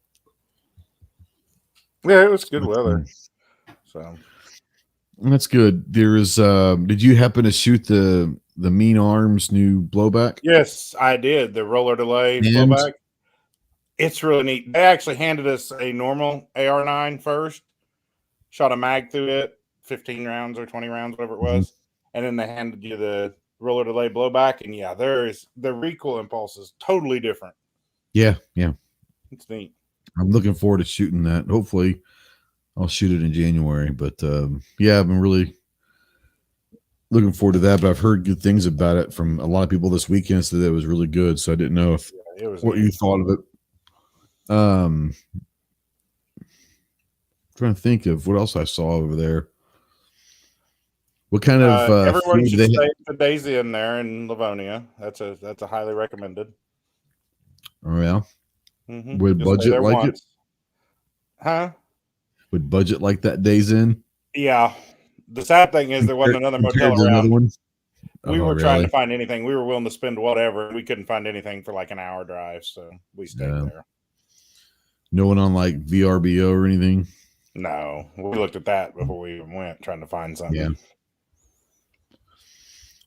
Yeah, it was good weather. So that's good. There's did you happen to shoot the Mean Arms new blowback? yes, I did. The roller delay blowback. It's really neat. They actually handed us a normal AR-9 first, shot a mag through it, 15 rounds or 20 rounds, whatever it was. And then they handed you the roller delay blowback. And yeah, the recoil impulse is totally different. Yeah. It's neat. I'm looking forward to shooting that. Hopefully I'll shoot it in January. But yeah, I've been really looking forward to that. But I've heard good things about it from a lot of people this weekend, so that it was really good. So I didn't know if what you thought of it. Trying to think of what else I saw over there. What kind of everyone should stay the Daisy in there in Livonia. That's a highly recommended. Oh yeah. Mm-hmm. Would budget like it? Huh? Would budget like that Days in? Yeah. The sad thing is there wasn't another motel around. Another one? We were trying to find anything. We were willing to spend whatever. We couldn't find anything for like an hour drive, so we stayed there. No one on like VRBO or anything? No. We looked at that before we even went, trying to find something. Yeah.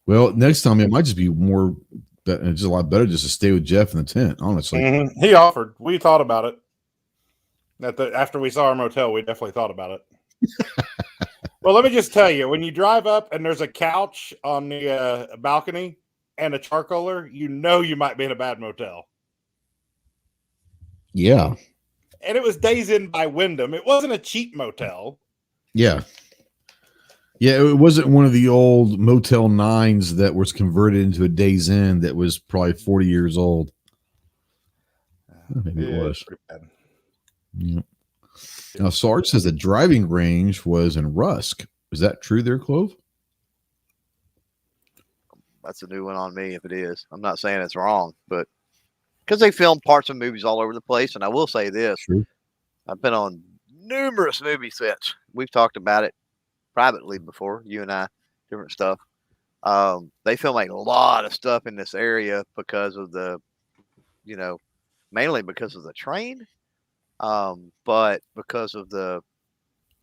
Well, next time it might just be more, just a lot better just to stay with Jeff in the tent, honestly. Mm-hmm. He offered. We thought about it. After we saw our motel, we definitely thought about it. Well, let me just tell you, when you drive up and there's a couch on the balcony and a charcoaler, you know you might be in a bad motel. Yeah. And it was Days Inn by Wyndham. It wasn't a cheap motel. Yeah. Yeah, it wasn't one of the old Motel 9s that was converted into a Days Inn that was probably 40 years old. Maybe it was. Pretty bad. Yeah. Now, Sarge says the driving range was in Rusk. Is that true there, Clove? That's a new one on me if it is. I'm not saying it's wrong, but because they film parts of movies all over the place. And I will say this. True. I've been on numerous movie sets. We've talked about it privately before, you and I, different stuff. They film a lot of stuff in this area because of mainly because of the train. But because of the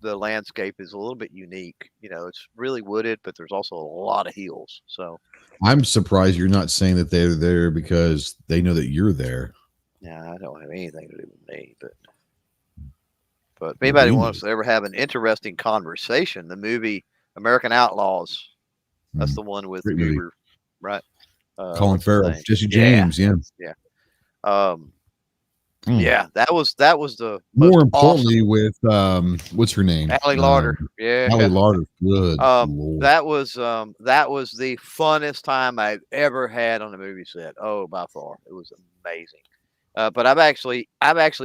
landscape is a little bit unique. It's really wooded, but there's also a lot of hills. So I'm surprised you're not saying that they're there because they know that you're there. Yeah, I don't have anything to do with me, but if anybody wants to ever have an interesting conversation, the movie American Outlaws, that's the one with Uber, right? Colin Farrell, Jesse James, yeah. Yeah, that was the more importantly awesome. With what's her name? Allie Larder. Yeah. Allie Larder. Good. That was the funnest time I've ever had on a movie set. Oh, by far. It was amazing. But I've actually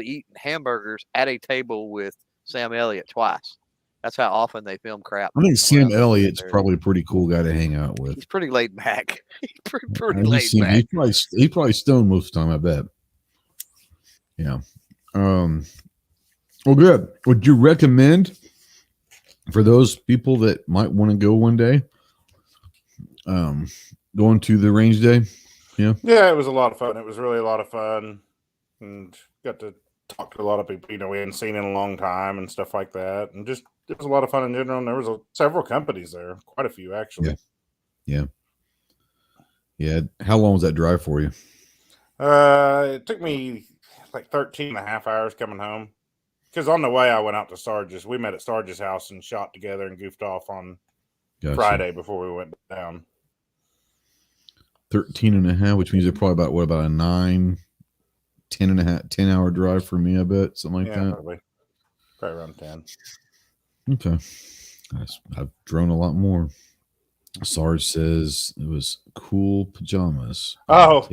eaten hamburgers at a table with Sam Elliott twice. That's how often they film crap. I think Sam Elliott's probably a pretty cool guy to hang out with. He's pretty laid back. He's pretty laid back. He's probably stoned most of the time, I bet. Yeah. Well, good. Would you recommend for those people that might want to go one day, going to the range day? Yeah. Yeah, it was a lot of fun. It was really a lot of fun, and got to talk to a lot of people we hadn't seen in a long time and stuff like that. And just it was a lot of fun in general. And there was several companies there, quite a few actually. Yeah. How long was that drive for you? It took me like 13 and a half hours coming home, because on the way I went out to Sarge's. We met at Sarge's house and shot together and goofed off on Friday before we went down. 13 and a half, which means they're probably about a 10 hour drive for me, I bet, something like that. Probably around 10. Okay. I've drone a lot more. Sarge says it was cool pajamas. Oh,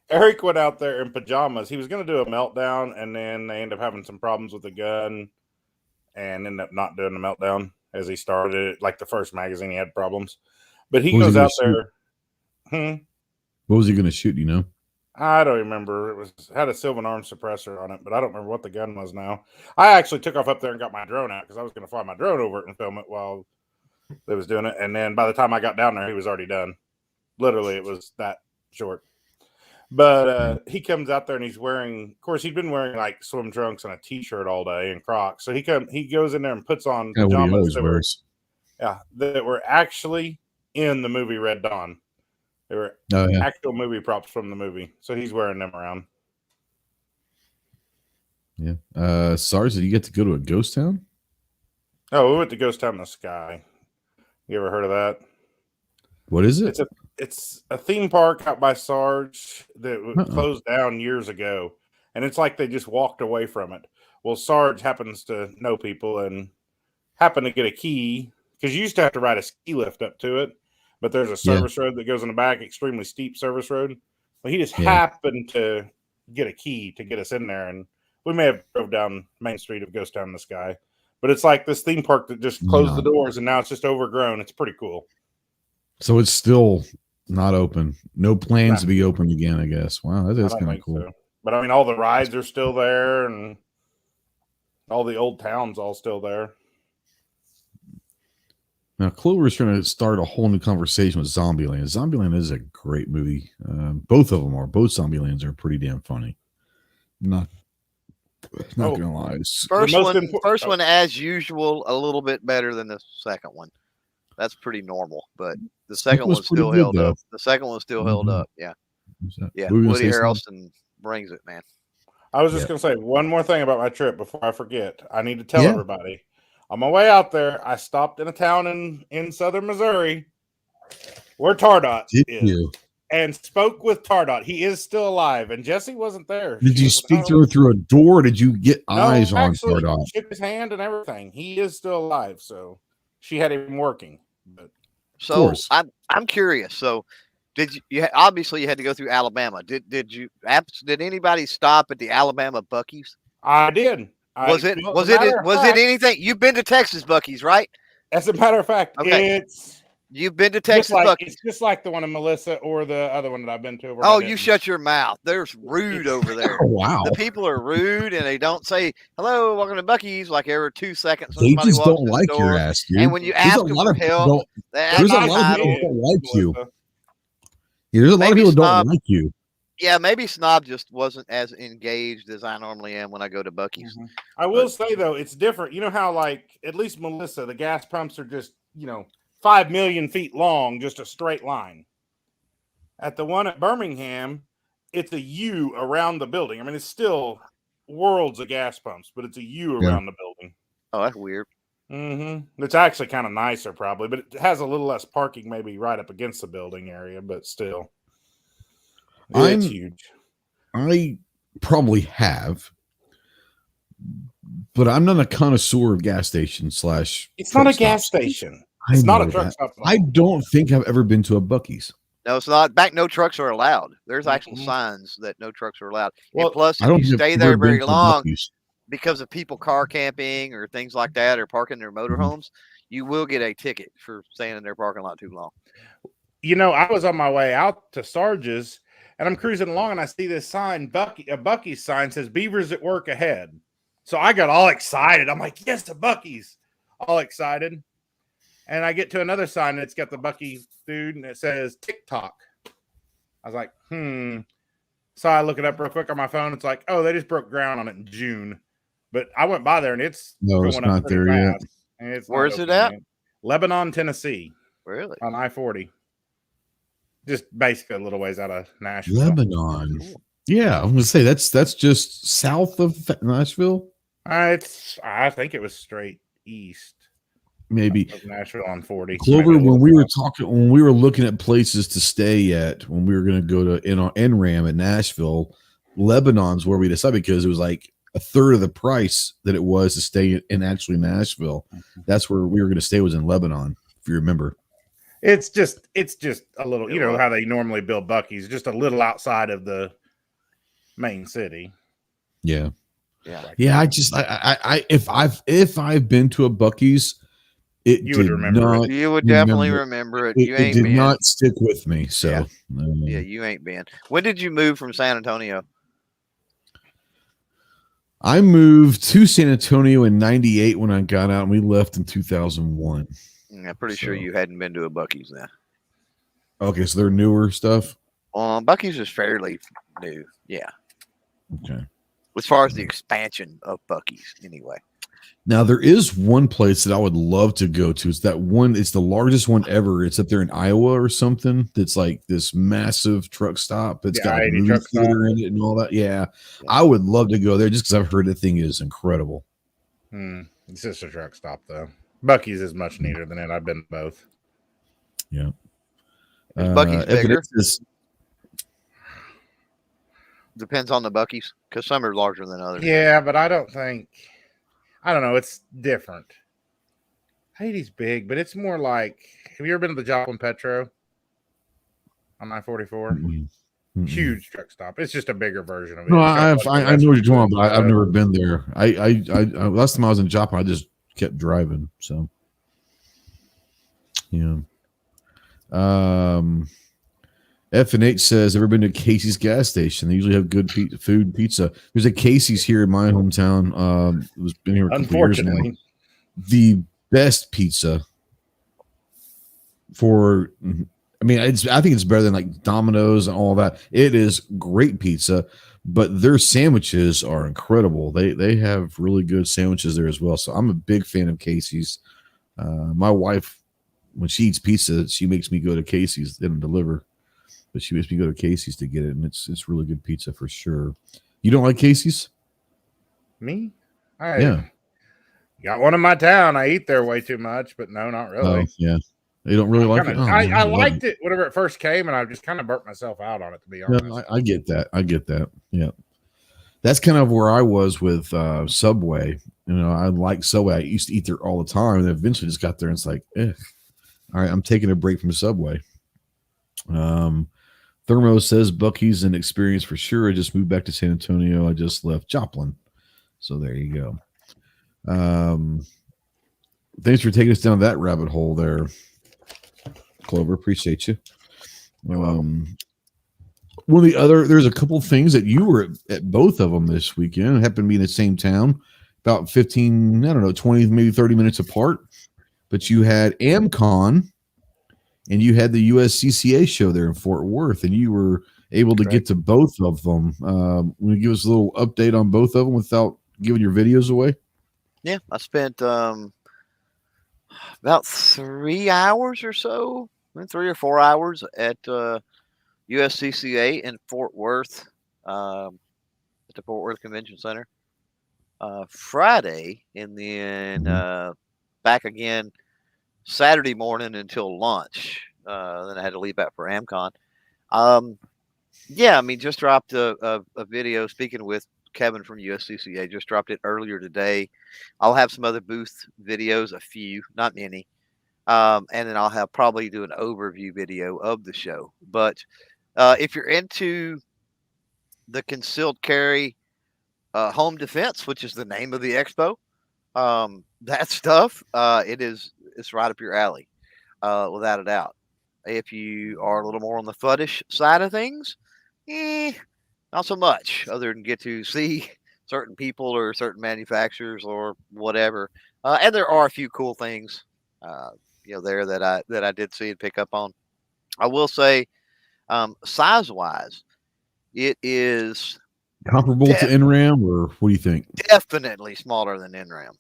Eric went out there in pajamas. He was going to do a meltdown, and then they ended up having some problems with the gun and ended up not doing the meltdown as he started it. Like the first magazine, he had problems. But he goes out there. What was he going to shoot, you know? I don't remember. It had a Sylvan Arms suppressor on it, but I don't remember what the gun was now. I actually took off up there and got my drone out because I was going to fly my drone over it and film it while they was doing it. And then by the time I got down there, he was already done. Literally, it was that short. But he comes out there and he's wearing, of course, he'd been wearing like swim trunks and a t-shirt all day and Crocs. So he goes in there and puts on What he pajamas always wears. that were actually in the movie Red Dawn. They were actual movie props from the movie. So he's wearing them around. Yeah. SARS, did you get to go to a ghost town? Oh, we went to Ghost Town in the Sky. You ever heard of that? What is it? It's a theme park out by Sarge that closed down years ago. And it's like they just walked away from it. Well, Sarge happens to know people and happened to get a key because you used to have to ride a ski lift up to it. But there's a service road that goes in the back, extremely steep service road. Well, he just happened to get a key to get us in there. And we may have drove down Main Street of Ghost Town in the Sky. But it's like this theme park that just closed the doors and now it's just overgrown. It's pretty cool. So it's still not open. No plans to be open again, I guess. Wow, that is kind of cool. So. But I mean, all the rides are still there and all the old towns all still there. Now, Clover's trying to start a whole new conversation with Zombieland. Zombieland is a great movie. Both of them are. Both Zombielands are pretty damn funny. Not gonna lie. First one, as usual, a little bit better than the second one. That's pretty normal, but the second one still held up. The second one still held up. Yeah, yeah. Woody Harrelson brings it, man. I was just gonna say one more thing about my trip before I forget. I need to tell everybody. On my way out there, I stopped in a town in southern Missouri where Tardot is. And spoke with Tardot. He is still alive, and Jesse wasn't there. Did you speak to her through a door? Or did you get eyes on Tardot? Shook his hand and everything. He is still alive, so she had him working. But so I'm curious. So did you obviously you had to go through Alabama? Did anybody stop at the Alabama Buc-ee's? I did. Was it anything? You've been to Texas Buc-ee's, right? As a matter of fact, you've been to Texas Buc-ee's. It's just like the one in Melissa or the other one that I've been to. Oh, you shut your mouth. There's rude over there. Oh, wow. The people are rude and they don't say, hello, welcome to Buc-ee's like every 2 seconds. They just don't like your ass, dude. And when you ask them for help, there's a lot of people that don't like you. There's a lot of people that don't like you. Yeah, maybe Snob just wasn't as engaged as I normally am when I go to Buc-ee's. Mm-hmm. I will say, though, it's different. You know how, like, at least Melissa, the gas pumps are just, 5 million feet long, just a straight line. At the one at Birmingham, it's a U around the building. I mean, it's still worlds of gas pumps, but it's a U around the building. Oh, that's weird. Mm-hmm. It's actually kind of nicer, probably, but it has a little less parking, maybe right up against the building area, but still. It's huge. I probably have, but I'm not a connoisseur of gas station / It's not a gas station. It's not a truck stop. I don't think I've ever been to a Buc-ee's. No, it's not. Back, no trucks are allowed. There's actual signs that no trucks are allowed. Well, and plus, if you stay there very long because of people car camping or things like that or parking their motorhomes, you will get a ticket for staying in their parking lot too long. I was on my way out to Sarge's. And I'm cruising along and I see this sign, a Buc-ee's sign says Beavers at work ahead. So I got all excited. I'm like, yes, a Buc-ee's. All excited. And I get to another sign that's got the Buc-ee's dude and it says TikTok. I was like, So I look it up real quick on my phone. It's like, oh, they just broke ground on it in June. But I went by there and it's going not up there fast. yet. Where's it at? Lebanon, Tennessee. Really? On I-40. Just basically a little ways out of Nashville. Lebanon. Cool. Yeah, I'm going to say that's just south of Nashville. I think it was straight east. Maybe Nashville on 40. Clover, when we were looking at places to stay at, when we were going to go to NRAM at Nashville, Lebanon's where we decided because it was like a third of the price that it was to stay in actually Nashville. Mm-hmm. That's where we were going to stay, was in Lebanon, if you remember. It's just a little, how they normally build Buc-ee's, just a little outside of the main city. Yeah. If I've been to a Buc-ee's, you would remember it. You would definitely remember it. It did not stick with me. So you ain't been. When did you move from San Antonio? I moved to San Antonio in '98 when I got out, and we left in 2001. I'm pretty sure you hadn't been to a Buc-ee's then. Okay, so they're newer stuff. Bucky's is fairly new. Yeah. Okay. As far as the expansion of Bucky's, anyway. Now there is one place that I would love to go to. It's that one. It's the largest one ever. It's up there in Iowa or something. That's like this massive truck stop. It's got like a movie theater in it and all that. Yeah, I would love to go there just because I've heard the thing is incredible. It's just a truck stop though. Bucky's is much neater than it. I've been to both. Yeah. Is Bucky's bigger? Depends on the Bucky's, because some are larger than others. Yeah, but I don't know. It's different. Haiti's big, but it's more like, have you ever been to the Joplin Petro on I-44? Huge truck stop. It's just a bigger version of it. No, I know what you're talking about. I've never been there. I last time I was in Joplin, I just kept driving. So, yeah. F&H says, ever been to Casey's gas station? They usually have good food, pizza. There's a Casey's here in my hometown. It was been here a couple years now. The best pizza for, I mean, I think it's better than like Domino's and all that. It is great pizza, but their sandwiches are incredible. They have really good sandwiches there as well. So I'm a big fan of Casey's. My wife, when she eats pizza, she makes me go to Casey's and deliver. But she makes me go to Casey's to get it, and it's really good pizza for sure. You don't like Casey's? Me? Yeah. Got one in my town. I eat there way too much, but no, not really. Oh, yeah. You don't really like it? I liked it whenever it first came, and I just kind of burnt myself out on it, to be honest. Yeah, I get that. Yeah. That's kind of where I was with Subway. You know, I like Subway. I used to eat there all the time, and eventually just got there, and it's like, all right, I'm taking a break from Subway. Thermo says Bucky's an experience for sure. I just moved back to San Antonio. I just left Joplin. So there you go. Thanks for taking us down that rabbit hole there, Clover. Appreciate you. One of the other, there's a couple things that you were at both of them this weekend. It happened to be in the same town, about 15, 20, maybe 30 minutes apart. But you had AMM-CON. And you had the USCCA show there in Fort Worth, and you were able to get to both of them. Will you give us a little update on both of them without giving your videos away? Yeah, I spent about 3 hours or so, 3 or 4 hours at USCCA in Fort Worth, at the Fort Worth Convention Center. Friday, and then back again Saturday morning until lunch. Then I had to leave out for AMM-CON. Yeah, I mean, just dropped a video speaking with Kevin from USCCA. Just dropped it earlier today. I'll have some other booth videos, a few, not many. And then I'll probably do an overview video of the show. But if you're into the concealed carry home defense, which is the name of the expo, that stuff, it's right up your alley, without a doubt. If you are a little more on the fuddish side of things, not so much, other than get to see certain people or certain manufacturers or whatever. And there are a few cool things, there that I did see and pick up on. I will say, size wise, it is comparable to NRAM, or what do you think? Definitely smaller than NRAM.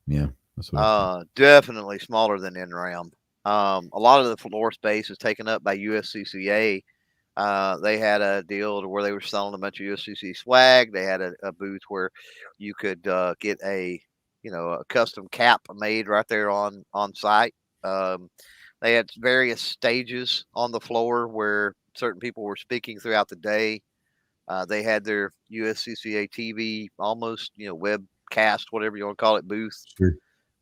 Yeah, that's what definitely smaller than NRAM. A lot of the floor space is taken up by USCCA. They had a deal to where they were selling a bunch of USCCA swag. They had a booth where you could get a custom cap made right there on site. They had various stages on the floor where certain people were speaking throughout the day. They had their USCCA TV, almost, webcast, whatever you want to call it, booth. Sure.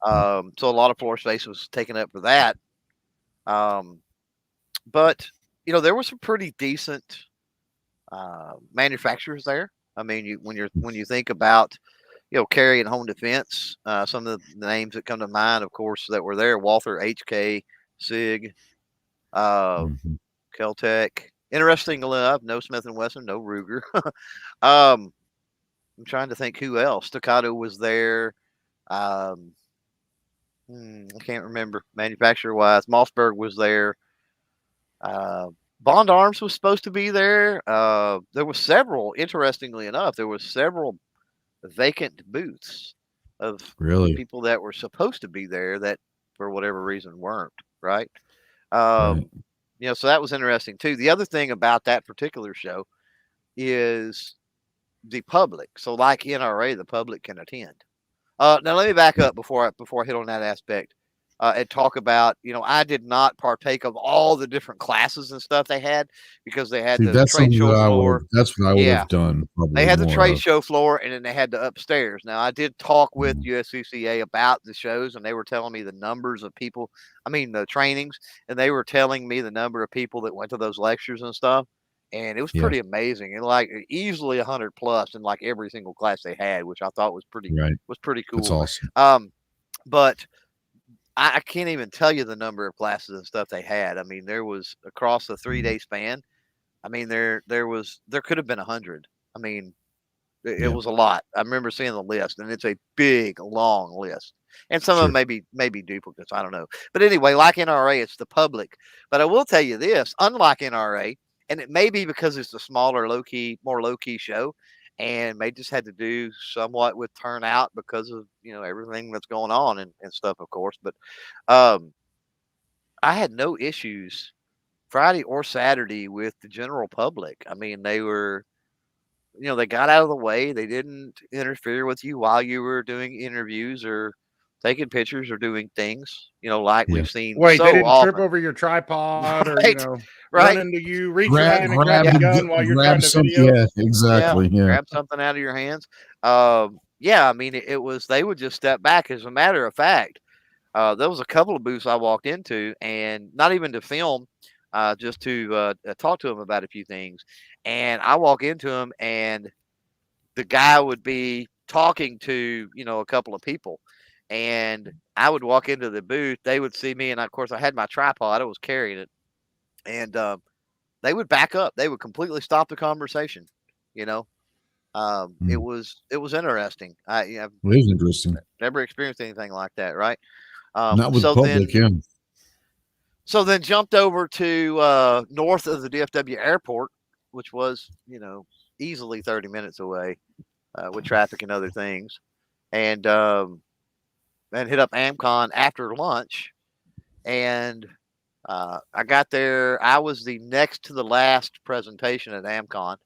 So a lot of floor space was taken up for that. But there were some pretty decent manufacturers there. I mean, when you think about carry and home defense, some of the names that come to mind, of course, that were there: Walther, HK, SIG, Keltec. Interesting enough, no Smith & Wesson, no Ruger. I'm trying to think who else. Staccato was there. I can't remember manufacturer-wise. Mossberg was there. Bond Arms was supposed to be there. There were several, interestingly enough, there were several vacant booths of Really? people that were supposed to be there that for whatever reason weren't, right? Right. So that was interesting too. The other thing about that particular show is the public. So like NRA, the public can attend. Now let me back up before I hit on that aspect and talk about, I did not partake of all the different classes and stuff they had because they had See, the that's trade something show that floor. that's what I would Yeah, have done they probably had the more trade of. show floor and then they had the upstairs. Now I did talk with Mm. USCCA about the shows and they were telling me the numbers of people, the trainings, and they were telling me the number of people that went to those lectures and stuff. And it was Yeah, pretty amazing and like easily 100 plus in like every single class they had, which I thought was right. pretty That's cool. awesome. But I can't even tell you the number of classes and stuff they had. I mean, there was across the 3 day span. I mean, there could have been 100. I mean, it Yeah, was a lot. I remember seeing the list, and it's a big, long list. And some of sure. them maybe duplicates. I don't know. But anyway, like NRA, it's the public. But I will tell you this: unlike NRA, and it may be because it's a smaller, more low key show, and they just had to do somewhat with turnout because of everything that's going on and stuff, of course. But um, I had no issues Friday or Saturday with the general public. I mean, they were they got out of the way. They didn't interfere with you while you were doing interviews or taking pictures or doing things, like Yeah. we've seen Wait, they so didn't trip often. over your tripod or, Right, run right. into you, reach your Grab, hand and grab grab, the Yeah, gun while you're grab trying to some. video? Yeah, yeah. exactly. Yeah. Grab something out of your hands. Yeah, I mean, it was, they would just step back. As a matter of fact, there was a couple of booths I walked into and not even to film, just to talk to them about a few things. And I walk into them and the guy would be talking to, a couple of people. And I would walk into the booth, they would see me, and of course I had my tripod, I was carrying it, and they would back up. They would completely stop the conversation. You know, it Mm. was interesting. I've It is interesting. never experienced anything like that, right? Not with So then, public. Yeah. jumped over to north of the DFW airport, which was easily 30 minutes away with traffic and other things, and hit up AMM-CON after lunch. And I got there. I was the next to the last presentation at AMM-CON.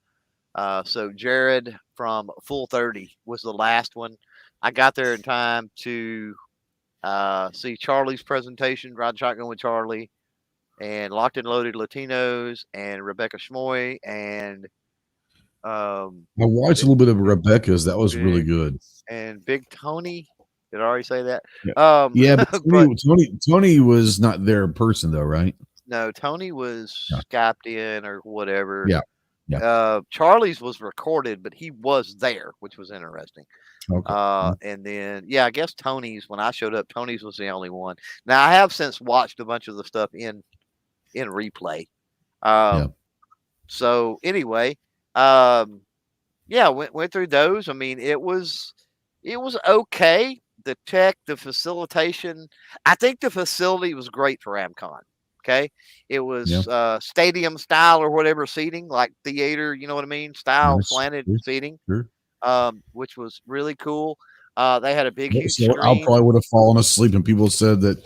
So Jared from Full 30 was the last one. I got there in time to see Charlie's presentation, Ride Shotgun with Charlie, and Locked and Loaded Latinos, and Rebecca Schmoy, and I watched a little bit of Rebecca's. That was really good. Big Tony. Did I already say that? Yeah. Yeah, but but Tony was not there in person though, right? no, Tony was Yeah. Skyped in or whatever. Yeah. Yeah. Charlie's was recorded, but he was there, which was interesting. Okay. And then, I guess Tony's, when I showed up, Tony's was the only one. Now, I have since watched a bunch of the stuff in replay. Yeah. So anyway, went through those. I mean, it was okay. The tech, the facilitation, I think the facility was great for AMM-CON. Okay. It was stadium style or whatever seating, like theater, you know what I mean? Style Nice. slanted Sure. seating, Sure. which was really cool. They had a big, huge So I screen. probably would have fallen asleep, and people said that,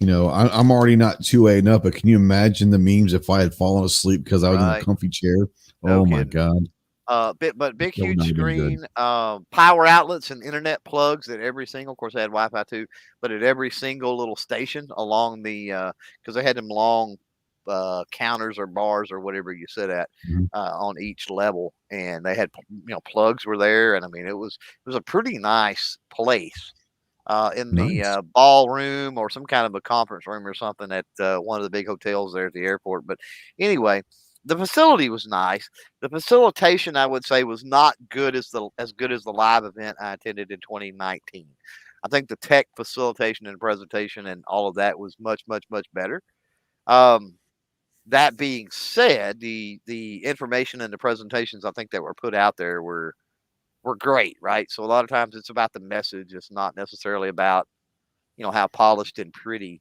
I'm already not 2A up, but can you imagine the memes if I had fallen asleep because I was in a comfy chair? No Oh my kidding. God. Big, That would huge not have been good. screen, power outlets and internet plugs at every single, of course, they had Wi-Fi too, but at every single little station along the, because they had them long counters or bars or whatever you sit at Mhm. on each level, and they had plugs were there, and I mean it was a pretty nice place. In the Nice. ballroom or some kind of a conference room or something at one of the big hotels there at the airport. But anyway, the facility was nice. The facilitation, I would say, was not good as the live event I attended in 2019. I think the tech facilitation and presentation and all of that was much, much, much better. That being said, the information and the presentations I think that were put out there were great, right? So a lot of times it's about the message. It's not necessarily about how polished and pretty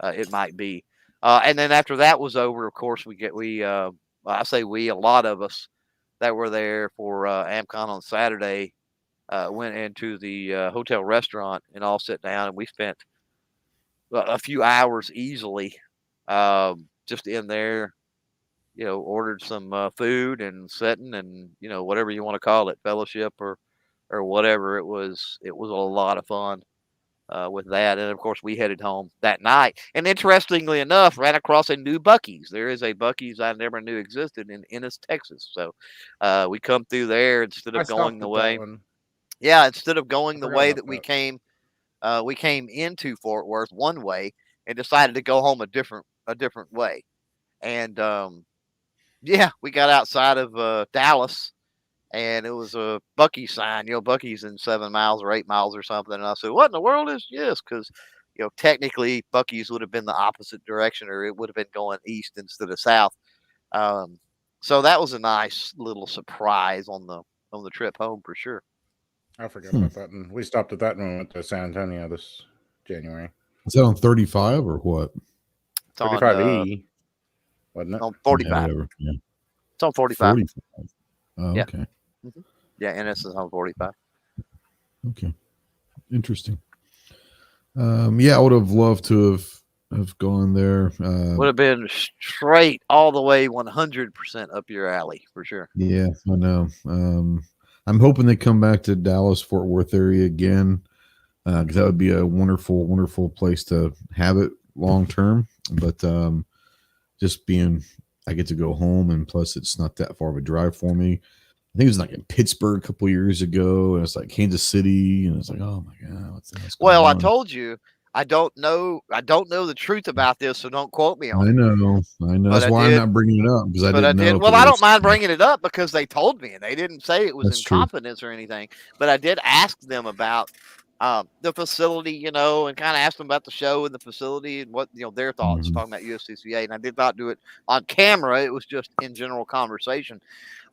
it might be. And then after that was over, of course, I say we, a lot of us that were there for AMM-CON on Saturday went into the hotel restaurant and all sat down, and we spent a few hours easily just in there, ordered some food and sitting and, whatever you want to call it, fellowship or whatever. It was a lot of fun with that. And of course, we headed home that night. And interestingly enough, ran across a new Buc-ee's. There is a Buc-ee's I never knew existed in Ennis, Texas. So we come through there instead of going the way. Yeah, instead of going the way that we came into Fort Worth one way and decided to go home a different way. And yeah, we got outside of Dallas, and it was a Buc-ee's sign. Buc-ee's in 7 miles or 8 miles or something. And I said, "What in the world is this?" Because technically Buc-ee's would have been the opposite direction, or it would have been going east instead of south. So that was a nice little surprise on the trip home for sure. I forgot about that. And we stopped at that when we went to San Antonio this January. Is that on 35 or what? It's 35E, wasn't it? On 45. Yeah. It's on 45. 45. Oh, Yeah. Okay. Yeah, and this is on 45. Okay. Interesting. Yeah, I would have loved to have gone there. Would have been straight all the way 100% up your alley for sure. Yeah, I know. I'm hoping they come back to Dallas, Fort Worth area again, because that would be a wonderful, wonderful place to have it long term. But just being, I get to go home, and plus it's not that far of a drive for me. I think it was like in Pittsburgh a couple years ago, and it's like Kansas City, and it's like, oh my god, what's going Well, on? I told you I don't know the truth about this, so don't quote me on it. I know. But That's why I'm not bringing it up, because I didn't know. Well, I don't mind bringing it up because they told me, and they didn't say it was That's in true. confidence or anything. But I did ask them about the facility, and kind of asked them about the show and the facility and what their thoughts, talking about USCCA. And I did not do it on camera; it was just in general conversation.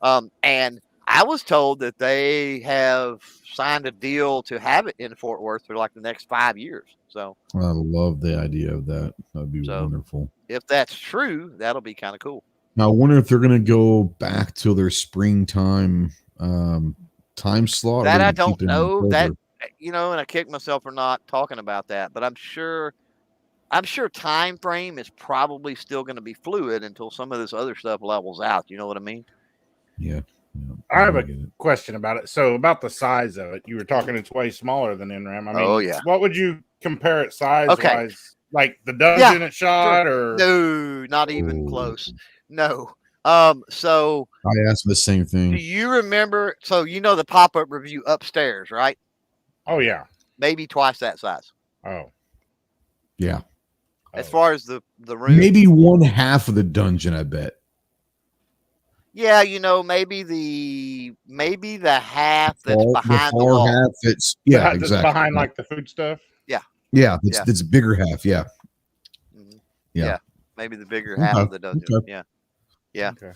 And I was told that they have signed a deal to have it in Fort Worth for like the next 5 years. So I love the idea of that. That'd be wonderful. If that's true, that'll be kind of cool. Now, I wonder if they're going to go back to their springtime time slot. That I don't know. That and I kick myself for not talking about that. But I'm sure time frame is probably still going to be fluid until some of this other stuff levels out. You know what I mean? Yeah. I have a question about it. So about the size of it, you were talking it's way smaller than NRAM. I mean, what would you compare it size-wise? Like the dungeon it shot, or no, not even close. No. So I asked the same thing. Do you remember? So the pop-up review upstairs, right? Oh yeah, maybe twice that size. Oh, yeah. As far as the room, maybe one half of the dungeon, I bet. Yeah, maybe the half that's behind the wall. Half that's exactly behind like the food stuff. Yeah, it's a bigger half. Yeah. Mm-hmm. Yeah, maybe the bigger half of the dungeon. Okay. Yeah. Okay.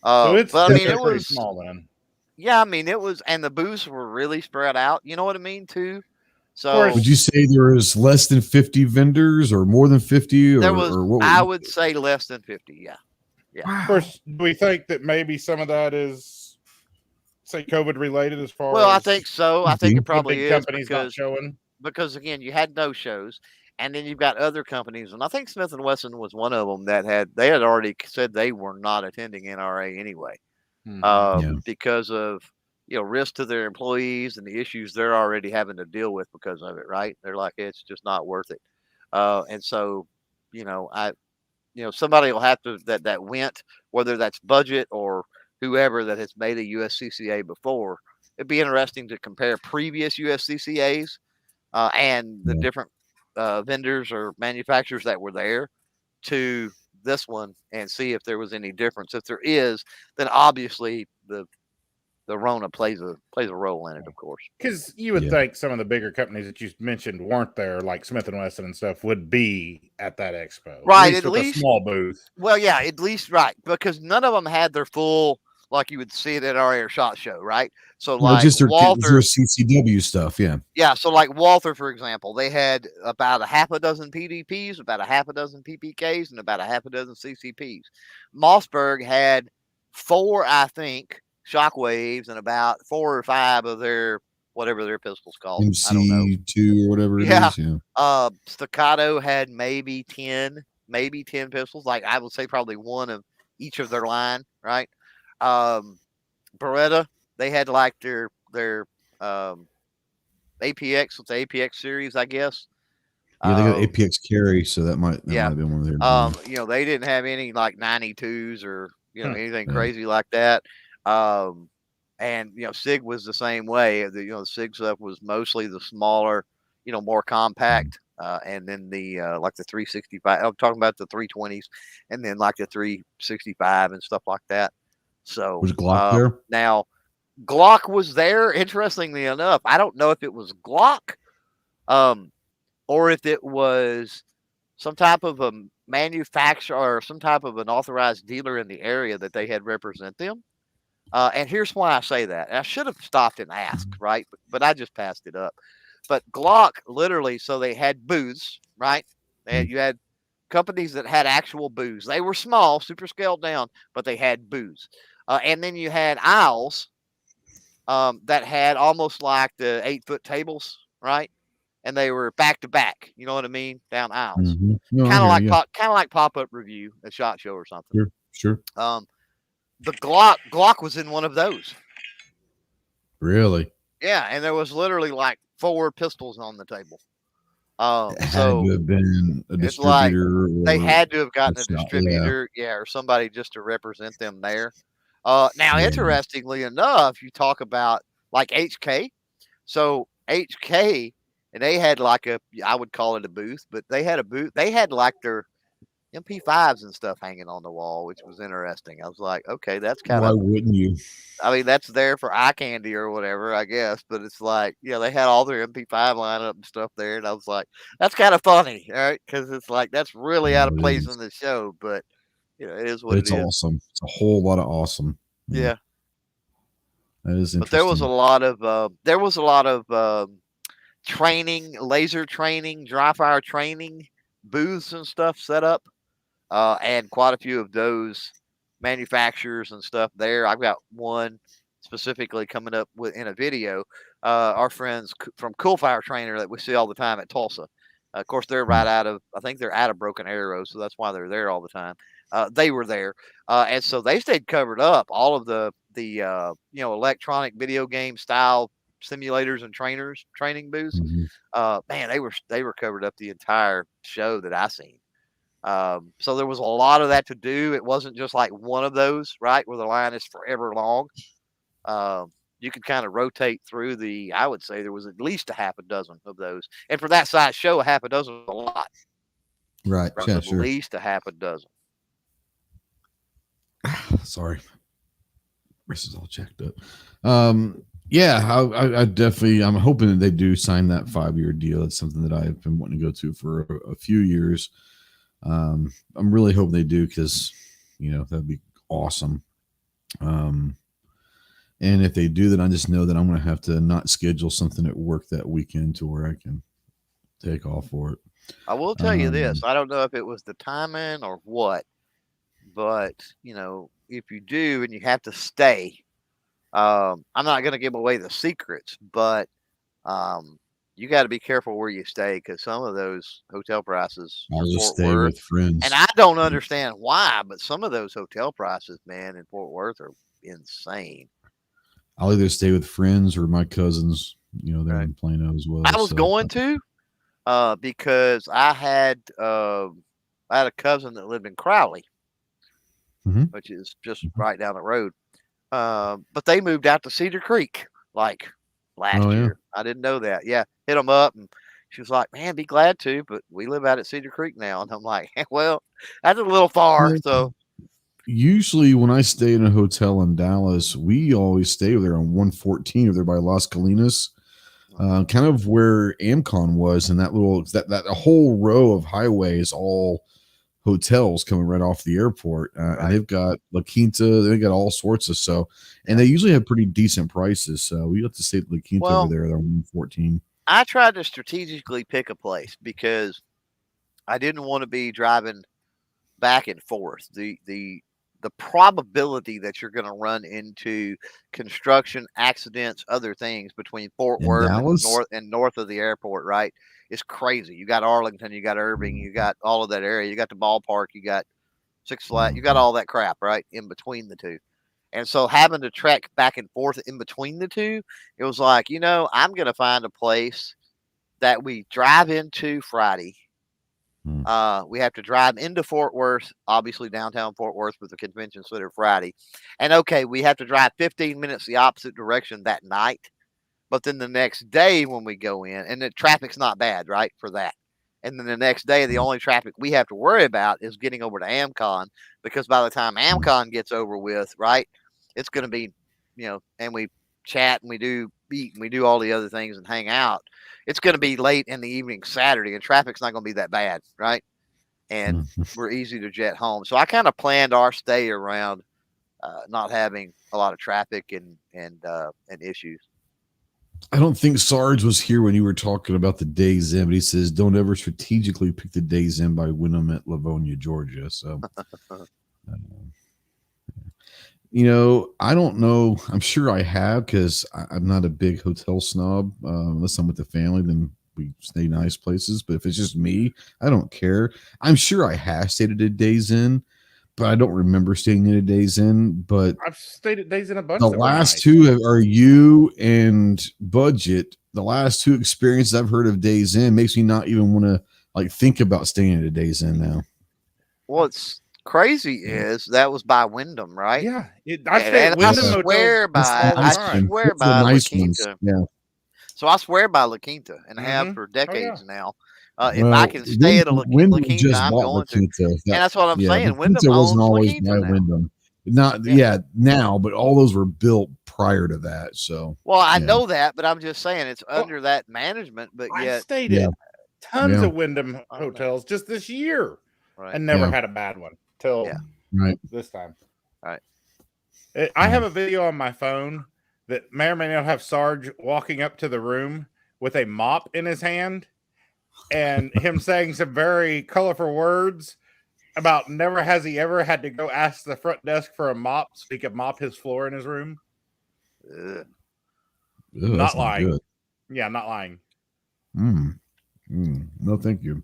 So it's it was small then. Yeah, it was, and the booths were really spread out. You know what I mean, too. So would you say there was less than 50 vendors, or more than 50, or there was? Or what I would say less than 50. Yeah. Yeah. Of course, do we think that maybe some of that is, say, COVID related as far as? I think so. I think it probably is companies not showing. Because again, you had no shows, and then you've got other companies, and I think Smith & Wesson was one of them that had already said they were not attending NRA anyway, because of risk to their employees and the issues they're already having to deal with because of it. Right? They're like, it's just not worth it, and so somebody will have to that went, whether that's budget or whoever that has made a USCCA before. It'd be interesting to compare previous USCCAs and the different vendors or manufacturers that were there to this one and see if there was any difference. If there is, then obviously the Rona plays a role in it, of course. Because you would think some of the bigger companies that you mentioned weren't there, like Smith & Wesson and stuff, would be at that expo. Right, at least a small booth. Well, yeah, at least, right, because none of them had their full like you would see it at our air shot show, right? So No, like just their Walther, CCW stuff. Yeah. yeah. So like Walther, for example, they had about a half a dozen PDPs, about a half a dozen PPKs, and about a half a dozen CCPs. Mossberg had 4, I think, shockwaves and about 4 or 5 of their whatever their pistols called. I don't know. MC2 or whatever it Yeah. is. Yeah. Staccato had maybe 10 pistols. Like I would say probably one of each of their line, right? Beretta, they had like their APX with the APX series, I guess. Yeah, they got APX carry, so that might have been one of their. You know, they didn't have any like 92s or anything Yeah. crazy like that. And Sig was the same way. The Sig stuff was mostly the smaller, more compact. And then the like the 365. I'm talking about the 320s, and then like the 365 and stuff like that. So Was Glock there? Now, Glock was there. Interestingly enough, I don't know if it was Glock, or if it was some type of a manufacturer or some type of an authorized dealer in the area that they had represent them. And here's why I say that. I should have stopped and asked, right? But I just passed it up. But Glock, literally, so they had booths, right? You had companies that had actual booths. They were small, super scaled down, but they had booths. And then you had aisles that had almost like the 8-foot tables, right? And they were back to back. You know what I mean? Down aisles, No, kind of like pop-up review at SHOT Show or something. Sure. The Glock was in one of those. Really? Yeah, and there was literally like 4 pistols on the table. It had to have been a distributor. They had to have gotten a distributor, or somebody just to represent them there. Now, interestingly enough, you talk about like HK. So HK, and they had like I would call it a booth, but they had a booth. They had like their MP5s and stuff hanging on the wall, which was interesting. I was like, okay, that's kind of. Why wouldn't you? I mean, that's there for eye candy or whatever, I guess. But it's like, they had all their MP5 lineup and stuff there, and I was like, that's kind of funny, all right? Because it's like that's really out of place in the show, but it is what it is. It's awesome. It's a whole lot of awesome. Yeah, that is interesting. But there was a lot of training, laser training, dry fire training booths and stuff set up, and quite a few of those manufacturers and stuff there. I've got one specifically coming up in a video. Our friends from Cool Fire Trainer that we see all the time at Tulsa. Of course, they're I think they're out of Broken Arrow, so that's why they're there all the time. They were there, and so they stayed covered up. All of the electronic video game style simulators and training booths. Man, they were covered up the entire show that I seen. So there was a lot of that to do. It wasn't just like one of those, right, where the line is forever long. You could kind of rotate through I would say there was at least a half a dozen of those. And for that size show, a half a dozen is a lot. Right. Yeah, at least a half a dozen. Sorry. Wrist is all checked up. I definitely, I'm hoping that they do sign that 5-year deal. It's something that I've been wanting to go to for a few years. I'm really hoping they do because, that'd be awesome. And if they do that, I just know that I'm going to have to not schedule something at work that weekend to where I can take off for it. I will tell you this. I don't know if it was the timing or what, but, if you do and you have to stay, I'm not going to give away the secrets, but you got to be careful where you stay because some of those hotel prices. I'll just stay with friends. And I don't understand why, but some of those hotel prices, man, in Fort Worth are insane. I'll either stay with friends or my cousins, they're in Plano as well. I was going to because I had a cousin that lived in Crowley, which is just right down the road. But they moved out to Cedar Creek like last year. I didn't know that. Yeah, hit them up, and she was like, "Man, be glad to." But we live out at Cedar Creek now, and I'm like, "Well, that's a little far." So usually, when I stay in a hotel in Dallas, we always stay there on 114 over there by Las Colinas, kind of where AMM-CON was, and that whole row of highway is all hotels coming right off the airport. And they've got La Quinta, they've got all sorts of stuff. And they usually have pretty decent prices. So we have to stay at La Quinta over there. They're 114. I tried to strategically pick a place because I didn't want to be driving back and forth. The probability that you're going to run into construction accidents, other things between Fort Worth and north of the airport, right, is crazy. You got Arlington, you got Irving, you got all of that area, you got the ballpark, you got Six Flags, you got all that crap right in between the two. And so having to trek back and forth in between the two, it was like, I'm going to find a place that we drive into Friday. We have to drive into Fort Worth, obviously downtown Fort Worth with the convention center Friday. And okay, we have to drive 15 minutes the opposite direction that night. But then the next day when we go in, and the traffic's not bad, right, for that. And then the next day, the only traffic we have to worry about is getting over to AMM-CON, because by the time AMM-CON gets over with, right, it's going to be, and we chat and we do eat and we do all the other things and hang out. It's going to be late in the evening Saturday, and traffic's not going to be that bad, right? And we're easy to jet home. So I kind of planned our stay around not having a lot of traffic and issues. I don't think Sarge was here when you were talking about the Days Inn, but he says don't ever strategically pick the Days Inn by Wyndham at Livonia, Georgia. So, I don't know. I'm sure I have, because I'm not a big hotel snob. Unless I'm with the family, then we stay nice places. But if it's just me, I don't care. I'm sure I have stayed at a Days Inn, but I don't remember staying at a Days Inn. But I've stayed at Days Inn a bunch. The last two are you and Budget. The last two experiences I've heard of Days Inn makes me not even want to think about staying at a Days Inn now. What's crazy is that was by Wyndham, right? Yeah, I swear by La Quinta. Yeah. So I swear by La Quinta, and I have for decades now. If I can stay at a La Quinta, I'm going to. And that's what I'm saying. Wyndham wasn't owns always La Quinta by now. Wyndham. Not now, but all those were built prior to that. So I know that, but I'm just saying it's under that management. But yet, I stayed at tons of Wyndham hotels just this year, and never had a bad one till this time. Right. I have a video on my phone that may or may not have Sarge walking up to the room with a mop in his hand, and him saying some very colorful words about never has he ever had to go ask the front desk for a mop so he could mop his floor in his room. Not lying. Yeah, not lying. No, thank you.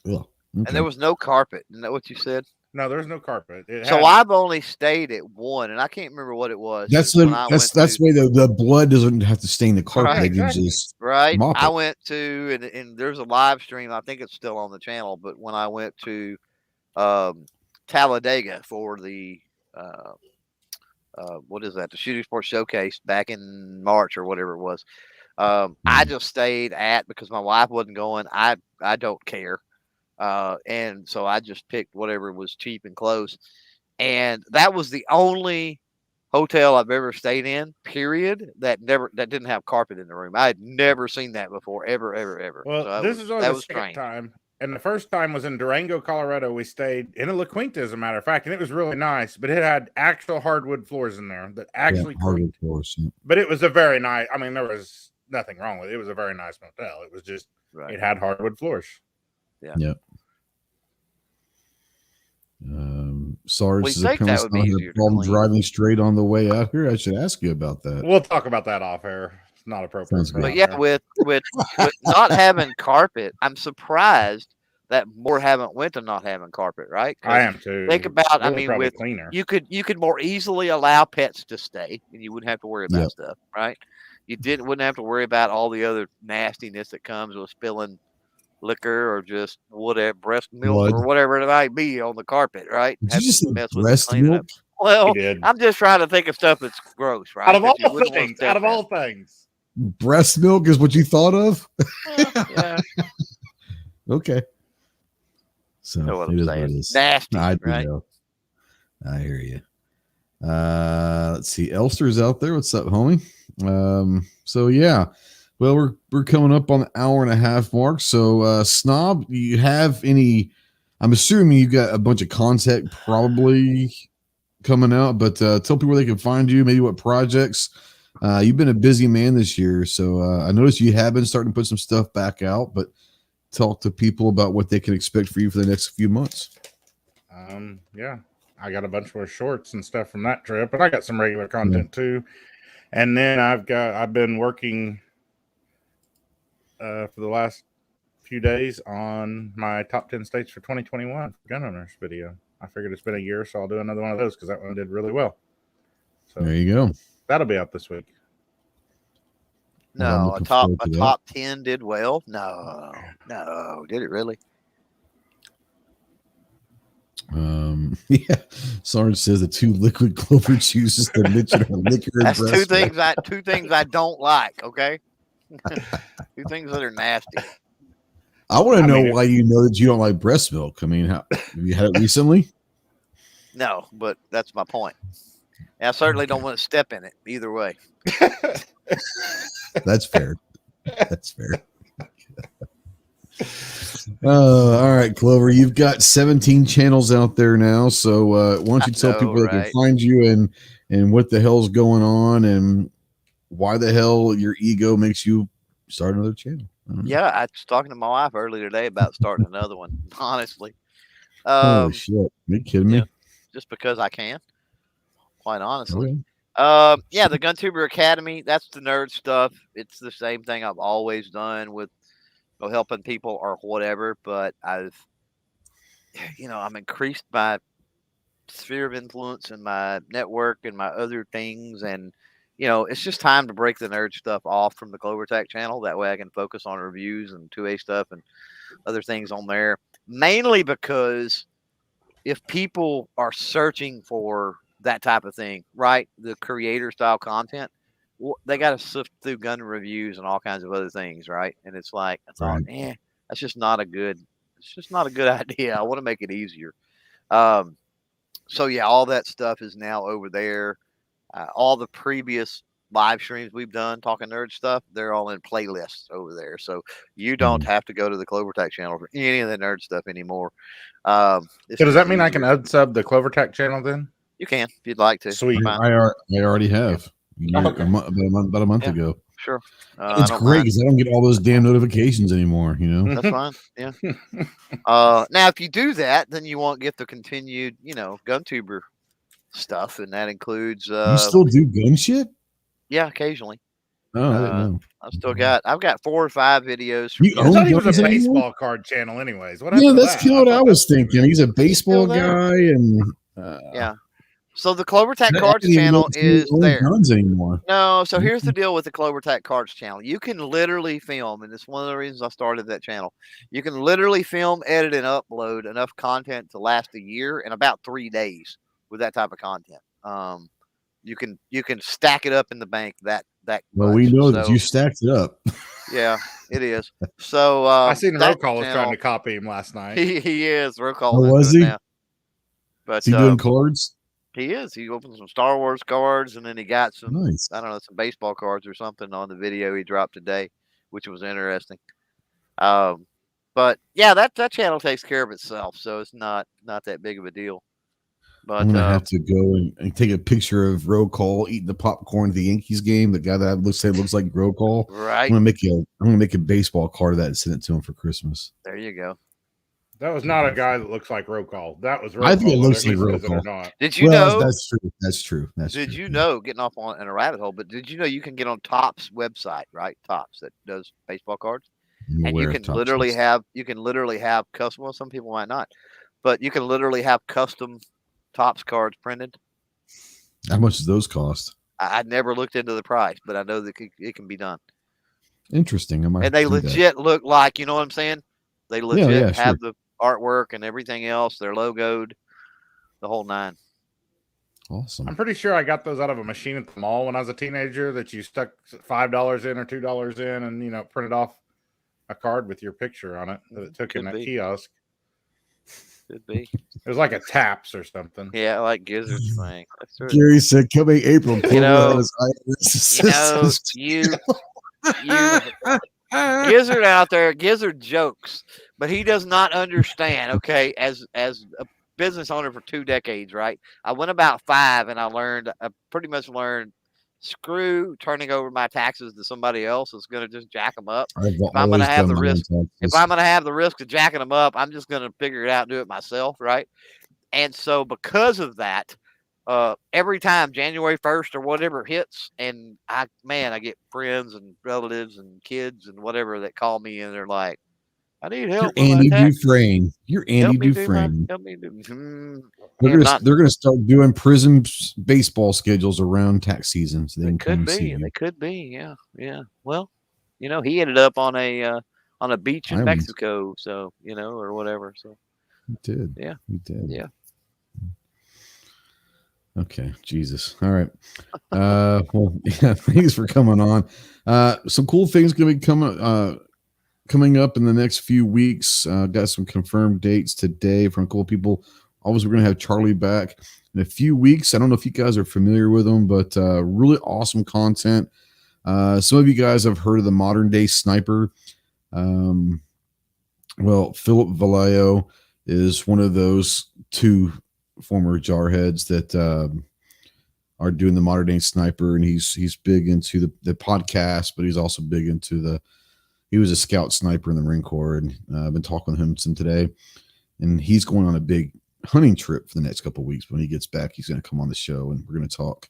Okay. And there was no carpet. Isn't that what you said? No, there's no carpet. I've only stayed at one, and I can't remember what it was. That's why the blood doesn't have to stain the carpet. Right. I went to, and there's a live stream. I think it's still on the channel. But when I went to Talladega for the what is that? The Shooting Sports Showcase back in March or whatever it was. I just stayed at, because my wife wasn't going. I don't care. And so I just picked whatever was cheap and close. And that was the only hotel I've ever stayed in, period, that didn't have carpet in the room. I had never seen that before, ever. Well, so this is only the second time. And the first time was in Durango, Colorado. We stayed in a La Quinta, as a matter of fact, and it was really nice. But it had actual hardwood floors in there that actually hardwood floors. Yeah. But it was a very nice. I mean, there was nothing wrong with it. It was a very nice motel. It was just it had hardwood floors. Yeah. Yep. Sarge says I had a problem driving straight on the way out here. I should ask you about that. We'll talk about that off air. It's not appropriate. But yeah, with not having carpet, I'm surprised that more haven't went to not having carpet, right? I am too. Think about, really, with cleaner. You could more easily allow pets to stay, and you wouldn't have to worry about stuff, right? You wouldn't have to worry about all the other nastiness that comes with spilling liquor or just whatever, breast milk or whatever it might be on the carpet, right? Did you just say breast milk? Well, I'm just trying to think of stuff that's gross, right? Out of all things. Breast milk is what you thought of? Yeah. Okay. So know what I'm saying. Nasty, right? I hear you. Let's see. Elster's out there. What's up, homie? So yeah. Well, we're coming up on the hour and a half mark. So, Snob, do you have any I'm assuming you got a bunch of content probably coming out, but tell people where they can find you, maybe what projects. You've been a busy man this year, so I noticed you have been starting to put some stuff back out, but talk to people about what they can expect for you for the next few months. Yeah, I got a bunch more shorts and stuff from that trip, but I got some regular content too. And then I've been working for the last few days on my top 10 states for 2021 for gun owners video. I figured it's been a year, so I'll do another one of those because that one did really well. So there you go. That'll be out this week. No, a top 10 did well. No, did it really? Yeah. Sarge says the 2 liquid clover juices that mentioned are liquor and That's breast two things I don't like. Okay, 2 things that are nasty. I want to know why you know that you don't like breast milk. I mean, have you had it recently? No, but that's my point. And I certainly don't want to step in it either way. That's fair. That's fair. All right, Clover, you've got 17 channels out there now. So why don't you tell people where they can find you and what the hell's going on and why the hell your ego makes you start another channel? Yeah, I was talking to my wife earlier today about starting another one, honestly. Holy shit. Are you kidding me? Yeah, just because I can, quite honestly. Okay. Yeah, the GunTuber Academy, that's the nerd stuff. It's the same thing I've always done with helping people or whatever, but I'm increased my sphere of influence and my network and my other things, and it's just time to break the nerd stuff off from the Clover Tech channel. That way I can focus on reviews and 2A stuff and other things on there, mainly because if people are searching for that type of thing, right, the creator style content, they got to sift through gun reviews and all kinds of other things, right? And it's like, I thought, that's just not a good idea. I want to make it easier. So yeah, all that stuff is now over there. All the previous live streams we've done talking nerd stuff, they're all in playlists over there. So you don't have to go to the Clover Tech channel for any of the nerd stuff anymore. So does that mean I can unsub the Clover Tech channel then? You can if you'd like to. Sweet. I already have. About a month ago. Sure. It's great because I don't get all those damn notifications anymore, That's fine. Yeah. Now, if you do that, then you won't get the continued, GunTuber stuff, and that includes. You still do gun shit? Yeah, occasionally. Oh, I didn't know. I've got 4 or 5 videos. I thought he was a baseball card channel, anyways. What that's kind of what I was thinking. He's a baseball guy, and yeah. So the Clover Tech Cards channel is there. No, so here's the deal with the Clover Tech Cards channel. You can literally film, and it's one of the reasons I started that channel. You can literally film, edit, and upload enough content to last a year in about 3 days with that type of content. You can stack it up in the bank that well, we know that you stacked it up. Yeah, it is. So I seen Roll Call was trying to copy him last night. He is. Roll Call. Oh, was he? Now. But is he doing cards? He is. He opened some Star Wars cards, and then he got some, nice. I don't know, some baseball cards or something on the video he dropped today, which was interesting. But yeah, that channel takes care of itself, so it's not that big of a deal. But I'm gonna have to go and take a picture of Roll Call eating the popcorn at the Yankees game. The guy that looks like Roll Call. Right. I'm gonna make a baseball card of that and send it to him for Christmas. There you go. That was not a guy that looks like Roll Call. That was Roll I think Call, it looks like Roll Call. Did you know? That's true. Did you know? Getting off in a rabbit hole, but did you know you can get on Topps website, right? Topps that does baseball cards, and you can literally have custom. Well, some people might not, but you can literally have custom Topps cards printed. How much does those cost? I never looked into the price, but I know that it can be done. Interesting. And they legit look like, you know what I'm saying? They legit have the artwork and everything else. They're logoed, the whole 9. Awesome. I'm pretty sure I got those out of a machine at the mall when I was a teenager that you stuck $5 in or $2 in and, printed off a card with your picture on it that it took in that kiosk. Could be. It was like a Taps or something. Yeah, like Gizzard's thing. Gary said, coming April. You Gizzard out there, Gizzard jokes, But he does not understand. Okay, as a business owner for 2 decades, right? I went about 5, and I pretty much learned, screw turning over my taxes to somebody else is going to just jack them up. I've If I'm going to always have done the my own risk, if taxes. I'm going to have the risk of jacking them up, I'm just going to figure it out and do it myself, right? And so because of that, every time January 1st or whatever hits, and I get friends and relatives and kids and whatever that call me, and they're like, I need You're help with my Andy tax. Dufresne. You're Andy Dufresne. Help me do. They're gonna start doing prison baseball schedules around tax season, so they can come and see you. They could be. Yeah. Well, he ended up on a beach in Mexico, so or whatever. So he did. Yeah, he did. Yeah. Okay, Jesus. All right. Well, yeah. Thanks for coming on. Some cool things gonna be coming up in the next few weeks. Got some confirmed dates today from cool people. Obviously, we're going to have Charlie back in a few weeks. I don't know if you guys are familiar with him, but really awesome content. Some of you guys have heard of the Modern Day Sniper. Well, Philip Vallejo is one of those 2 former jarheads that are doing the Modern Day Sniper, and he's big into the podcast, but he's also big into he was a scout sniper in the Marine Corps, and I've been talking to him since today, and he's going on a big hunting trip for the next couple of weeks. When he gets back, he's going to come on the show, and we're going to talk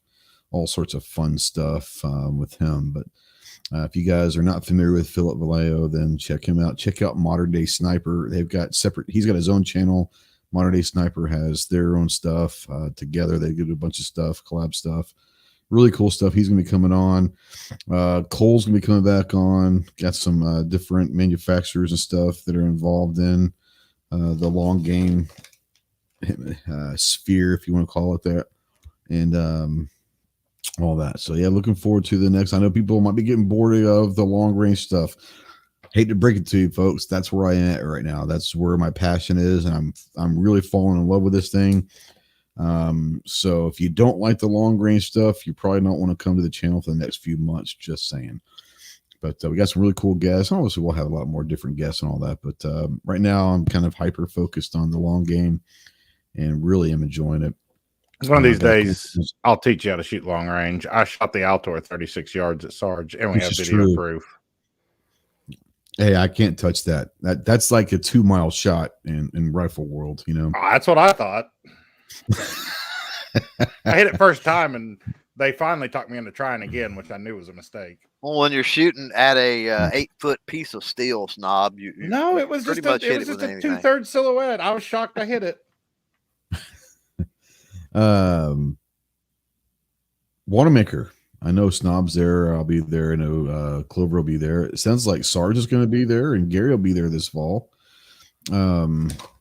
all sorts of fun stuff with him. But if you guys are not familiar with Philip Vallejo, then check him out. Check out Modern Day Sniper. They've got he's got his own channel. Modern Day Sniper has their own stuff together. They do a bunch of stuff, collab stuff. Really cool stuff. He's going to be coming on. Cole's going to be coming back on. Got some different manufacturers and stuff that are involved in the long game sphere, if you want to call it that, and all that. So, yeah, looking forward to the next. I know people might be getting bored of the long range stuff. Hate to break it to you, folks. That's where I am at right now. That's where my passion is, and I'm really falling in love with this thing. So if you don't like the long range stuff, you probably don't want to come to the channel for the next few months, just saying. But we got some really cool guests. Obviously, we'll have a lot more different guests and all that. But right now, I'm kind of hyper focused on the long game and really am enjoying it. One of these days, I'll teach you how to shoot long range. I shot the Altor 36 yards at Sarge, and we have video proof. Hey, I can't touch that. That's like a 2-mile shot in rifle world, Oh, that's what I thought. I hit it first time, and they finally talked me into trying again, which I knew was a mistake. Well, when you're shooting at a 8-foot piece of steel, Snob, it was just a 2/3 silhouette. I was shocked I hit it. Wanamaker. I know Snob's there. I'll be there. I know Clover will be there. It sounds like Sarge is going to be there, and Gary will be there this fall.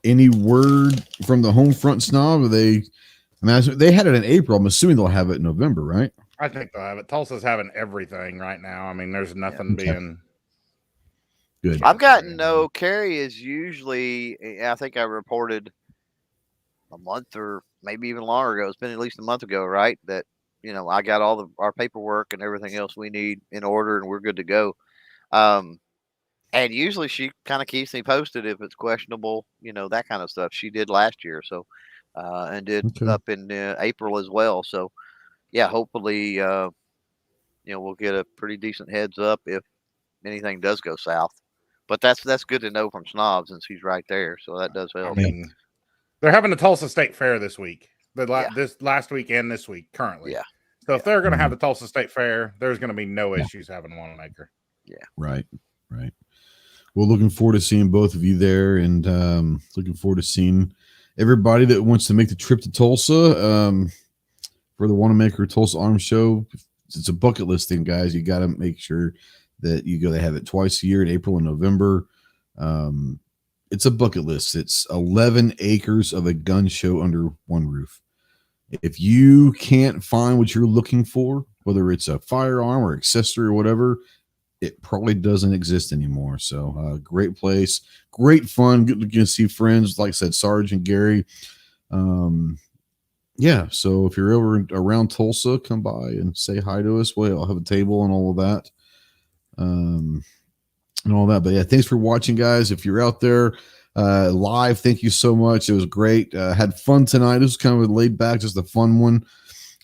Any word from the home front, Snob? They had it in April. I'm assuming they'll have it in November, right? I think they'll have it. Tulsa's having everything right now. I mean, there's nothing being good. I've gotten Carrie is usually, I think I reported a month or maybe even longer ago. It's been at least a month ago, right? That, I got all our paperwork and everything else we need in order, and we're good to go. And usually she kind of keeps me posted if it's questionable, that kind of stuff. She did last year, so and did up in April as well. So, yeah, hopefully, we'll get a pretty decent heads up if anything does go south. But that's good to know from Snob since he's right there, so that does help. I mean, they're having the Tulsa State Fair this week, this last week and this week currently. Yeah. So if they're going to have the Tulsa State Fair, there's going to be no issues having Wanamaker. Yeah. Right. Well, looking forward to seeing both of you there, and looking forward to seeing everybody that wants to make the trip to Tulsa for the Wanamaker Tulsa Arms Show. It's a bucket list thing, guys. You got to make sure that you go. They have it twice a year in April and November. It's a bucket list. It's 11 acres of a gun show under one roof. If you can't find what you're looking for, whether it's a firearm or accessory or whatever, it probably doesn't exist anymore. So great place, great fun. Good to see friends. Like I said, Sarge and Gary. Yeah. So if you're ever around Tulsa, come by and say hi to us. I'll have a table and all of that. and all that. But yeah, thanks for watching, guys. If you're out there live, thank you so much. It was great. Had fun tonight. It was kind of a laid back, just a fun one.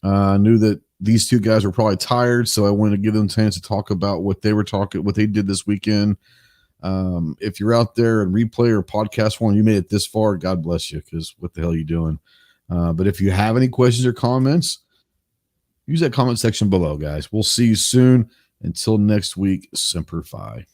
I knew that these two guys were probably tired, so I wanted to give them a chance to talk about what they did this weekend. If you're out there and replay or podcast one, you made it this far, God bless you, because what the hell are you doing? But if you have any questions or comments, use that comment section below, guys. We'll see you soon. Until next week, Semper Fi.